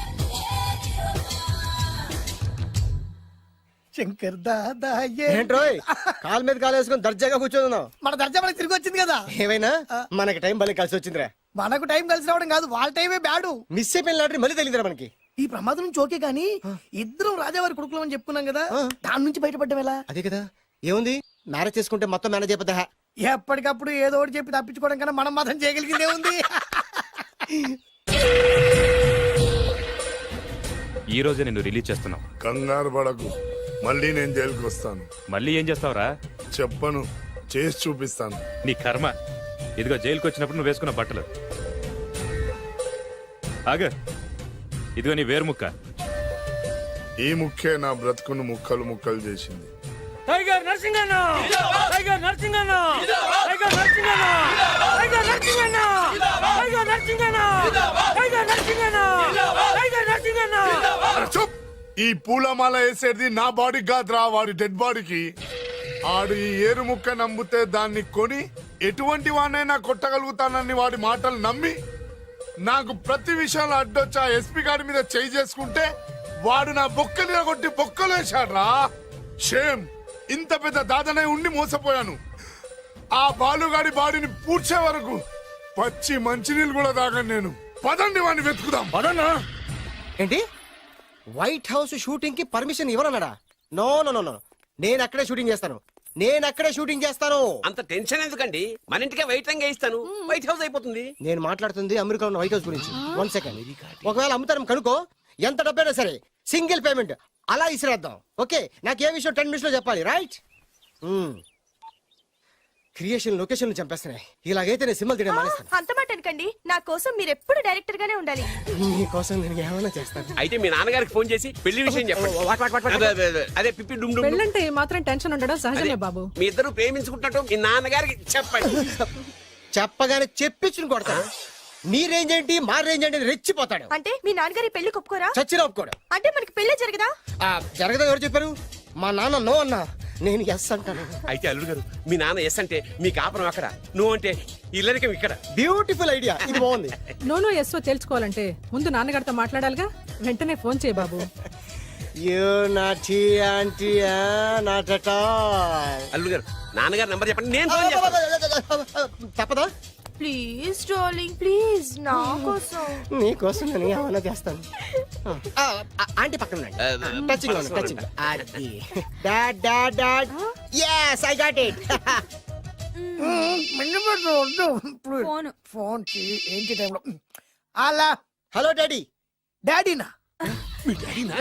Shankar Dada ఏంట్రోయ్ కాలు మీద కాలు వేసుకొని దర్జాగా కూర్చోదున్నావు? మన దర్జా మనకి తిరిగి వచ్చింది కదా. ఏమైనా మనకి టైం భలే కలిసి వచ్చిందిరా. మనకు టైం కలిసి రావడం కాదు, వాళ్ళ టైమే బ్యాడు. మిస్ అయిపోయిన లాటరీ మళ్ళీ తెలియదురా మనకి. ఈ ప్రమాదం నుంచి ఓకే గానీ ఇద్దరం రాజావారి కొడుకులం అని చెప్పుకున్నాం కదా, దాని నుంచి బయటపడ్డం ఎలా? అదే కదా, ఏముంది మ్యారేజ్ చేసుకుంటే మొత్తం మేనేజ్ అయిపోతా. ఎప్పటికప్పుడు ఏదో ఒకటి చెప్పి తప్పించుకోవడం కన్నా మనం మాత్రం చేయగలిగిందే ఉంది. ఈ రోజే నిన్ను రిలీజ్ చేస్తున్నాం. కంగారు పడకు, మళ్ళీ నేను జైలుకి వస్తాను. మళ్ళీ ఏం చేస్తావురా? చెప్పను, చేసి చూపిస్తాను. నీ కర్మ. ఇదిగో జైలుకి వచ్చినప్పుడు నువ్వు వేసుకున్న బట్టలు. ఆగ, ఇదిగో నీ వేరు ముక్క. ఈ ముక్కే నా బ్రతుకును ముక్కలు ముక్కలు చేసింది. Tiger Narasinganna, tiger Narasinganna, tiger Narasinganna, tiger Narasinganna, tiger Narasinganna, tiger Narasinganna, tiger Narasinganna. చూప్, ఈ పూలమాల వేసేది నా బాడీ కాదురా, వాడి డెడ్ బాడీకి. ఆడు ఈ ఏరు ముక్క నమ్మితే దాన్ని కొని ఎటువంటి వాడినైనా కొట్టగలుగుతానని వాడి మాటలు నమ్మి నాకు ప్రతి విషయంలో అడ్డొచ్చా ఎస్పీ గారి మీద చేయి చేసుకుంటే వాడు నా బొక్కని కొట్టి బొక్కలు వేశాడ్రా. షేమ్, ఇంత పెద్ద దాదనై ఉండి మోసపోయాను. ఆ బాలుగాడి బాడీని పూడ్చే వరకు పచ్చి మంచినీళ్ళు కూడా తాగను నేను. పదండి వాడిని వెతుకుదాం. పదన్నా. ఏంటి వైట్ హౌస్ షూటింగ్ కి పర్మిషన్ ఇవ్వనన్నాడా? నో నో నో నో, నేను అక్కడే షూటింగ్ చేస్తాను, నేను అక్కడే షూటింగ్ చేస్తాను. అంత టెన్షన్ ఎందుకండి, మన ఇంటికే వైట్ రంగే ఇస్తాను, వైట్ హౌస్ అయిపోతుంది. నేను మాట్లాడుతుంది అమెరికా ఉన్న వైట్ హౌస్ గురించి. 1 సెకండ్. ఒకవేళ అమ్ముతాను కనుకో, ఎంత డబ్బైనా సరే సింగిల్ పేమెంట్ అలా ఇసిరేద్దాం. ఓకే, నాకు ఏ విషయం 10 minutes లో చెప్పాలి, రైట్? Creation location చంపేస్తున్నాయి. ఇలాగైతే నేను సినిమాలు తీయడం మానేస్తాను. అంత మాట అనకండి. నా కోసం మీరు ఎప్పుడు డైరెక్టర్ గానే ఉండాలి. నీకోసం నేను ఏమైనా చేస్తాను. అయితే మీ నాన్నగారికి ఫోన్ చేసి పెళ్లి విషయం చెప్పండి. అదే పిప్పి డుమ్ డుమ్. పెళ్ళంటే మాత్రం టెన్షన్ ఉండడం సహజమే బాబు. మీ ఇద్దరు ప్రేమించుకుంటున్నట్టు మీ నాన్నగారికి చెప్పండి. చెప్పగానే చెప్పించుని కొడతాడు. మీ రేంజ్ ఏంటి మా రేంజ్ ఏంటి రెచ్చిపోతాడు. అంటే మీ నాన్నగారి పెళ్లి ఒప్పుకోరా? చచ్చినా ఒప్పుకోడు. అంటే మనకి పెళ్లి జరగదా? జరగదా? ఎవరు చెప్పారు? మా నాన్న నో అన్నా, నేను ఎస్ అంటాను. అయితే అల్లుడు గారు, మీ నాన్న ఎస్ అంటే మీ కాపురం అక్కడ, నువ్వు అంటే ఇల్లరికం ఇక్కడ. బ్యూటిఫుల్ ఐడియా, ఇది బాగుంది. నోనో ఎస్ఓ తెలుసుకోవాలంటే ముందు నాన్నగారితో మాట్లాడాలిగా. వెంటనే ఫోన్ చేయి బాబు. You naughty aunty not at all. అల్లుడు గారు, నాన్నగారు నంబర్ చెప్పండి, నేను ఫోన్ చేస్తాను. తప్పదా? ప్లీజ్ డార్లింగ్, ప్లీజ్ నా కోసం. నీకోసం నేను ఏమైనా చేస్తాను. ఆంటీ పక్కన touching touching. Dad dad dad, yes I got it. Phone phone ఏంటి టైంలో? అలా హలో డాడీ. డాడీనా? మీ డాడీనా?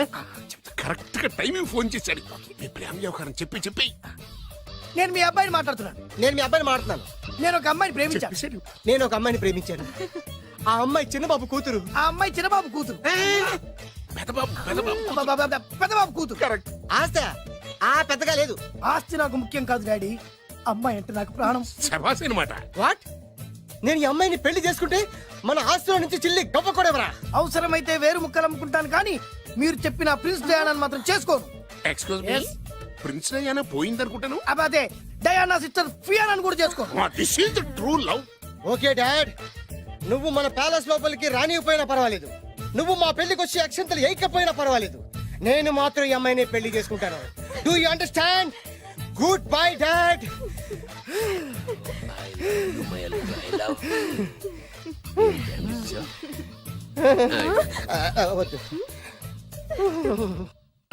కరెక్ట్ గా టైమింగ్ ఫోన్ చేశాడు. మీ ప్రేమ వ్యవహారం చెప్పి చెప్పి. నేను మీ అబ్బాయిని మాట్లాడుతున్నాను. నేను మీ అబ్బాయిని మాట్లాడుతున్నాను. నేను ఒక అమ్మాయిని ప్రేమించాను. నేను ఒక అమ్మాయిని ప్రేమించాను. ఆ అమ్మాయి చిన్నబాబు కూతురు. ఆ అమ్మాయి చిన్నబాబు కూతురు. పెద్దబాబు కూతురు. కరెక్ట్. ఆస్తి ఆ పెద్దగా లేదు. ఆస్తి నాకు ముఖ్యం కాదు డాడీ, అమ్మాయి అంటే నాకు ప్రాణం. శబాస్ అనమాట. వాట్? నేను ఈ అమ్మాయిని పెళ్లి చేసుకుంటే మన ఆస్తిలో నుంచి చిల్లి గవ్వ కూడా ఎవరా? అవసరమైతే వేరు ముక్కలు అమ్ముకుంటాను, కానీ మీరు చెప్పిన ప్రిన్స్ డయానాని మాత్రం చేసుకోను. ఎక్స్క్యూజ్ మీ, ప్రిన్స్ డయానా పోయిందనుకుంటాను. అదే డయానా సిస్టర్ ఫియానాని కూడా చేసుకో. This is the true love. Okay dad, నువ్వు మన ప్యాలెస్ లోపలికి రానిపోయినా పర్వాలేదు, నువ్వు మా పెళ్లికి వచ్చి అక్షంతలు వేయకపోయినా పర్వాలేదు, నేను మాత్రం ఈ అమ్మాయిని పెళ్లి చేసుకుంటాను. Do you understand? Good bye dad.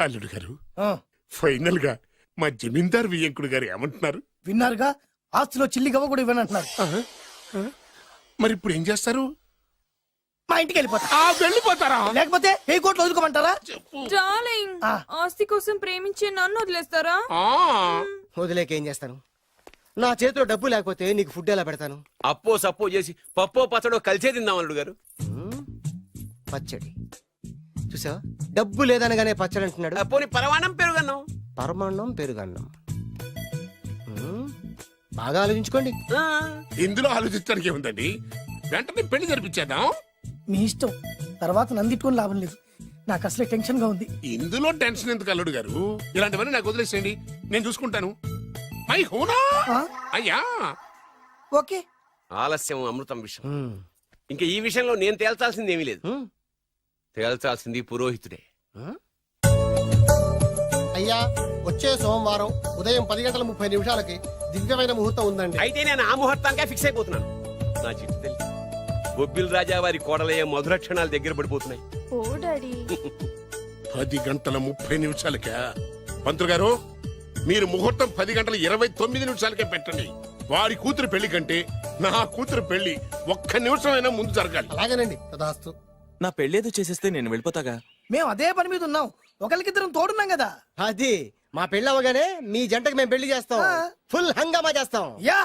అల్లుడు గారు, ఫైనల్ గా మా జమీందార్ వియ్యంకుడు గారు ఏమంటున్నారు? విన్నారుగా, ఆస్తిలో చిల్లి గవ్వ కూడా ఇవ్వనంటున్నారు. మరి ఇప్పుడు ఏం చేస్తారు? మా ఇంటికి వెళ్ళిపోతా. వెళ్ళిపోతారా? లేకపోతే ఏ కోట్లు వదులుకోమంటారా? డార్లింగ్, ఆస్తి కోసం ప్రేమించే నన్ను వదిలేస్తారా? వదిలేకేం చేస్తాను? నా చేతిలో డబ్బు లేకపోతే నీకు ఫుడ్ ఎలా పెడతాను? అప్పో సప్పో చేసి పప్పో పచ్చడో కలిసే తిందాం అల్లుడు గారు. పచ్చడి చూసావా, డబ్బు లేదనగానే పచ్చడి అంటున్నాడు. పోనీ పరమాణం పెరుగన్నాం. పరమాన్నం పెరుగన్నం. బాగా ఆలోచించుకోండి. ఇందులో ఆలోచించడానికి ఏముందండి, వెంటనే పెళ్లి జరిపించేద్దాం. మీ ఇష్టం, తర్వాత నందిట్టుకొని లాభం లేదు. నాకు అసలే టెన్షన్ గా ఉంది. ఇందులో టెన్షన్ ఎందుకు అల్లుడు గారు? ఇలాంటివన్నీ నాకు వదిలేసేయండి, నేను చూసుకుంటాను. మై హోనా అయ్యా. ఓకే. ఆలస్యం అమృతం విషయం. ఇంకా ఈ విషయంలో నేను తేల్చాల్సింది ఏమీ లేదు. తేల్చాల్సింది పురోహితుడే. అయ్యా, వచ్చే సోమవారం ఉదయం 10:30 దివ్యమైన ముహూర్తం ఉందండి. అయితే నేను ఆ ముహూర్తానికే ఫిక్స్ అయిపోతున్నాను. నా చిట్టు తల్లి బొబ్బిల్ రాజా వారి కోడలయ్యే మధుర క్షణాలు దగ్గర పడిపోతున్నాయి. ఓ డాడీ, 10:30 పంతులు గారు, మీరు ముహూర్తం 10:29 పెట్టండి. వారి కూతురు పెళ్లి కంటే నా కూతురు పెళ్లి 1 నిమిషమైనా ముందు జరగాలి. అలాగేనండి, తదాస్తు. నా పెళ్ళేదో చేసేస్తే నేను వెళ్ళిపోతాగా. మేము అదే పని మీద ఉన్నాం, ఒకరికిద్దరం తోడున్నాం కదా. అది మా పెళ్ళి అవగానే మీ జంటకు మేము పెళ్లి చేస్తాం, ఫుల్ హంగామా చేస్తాం. యా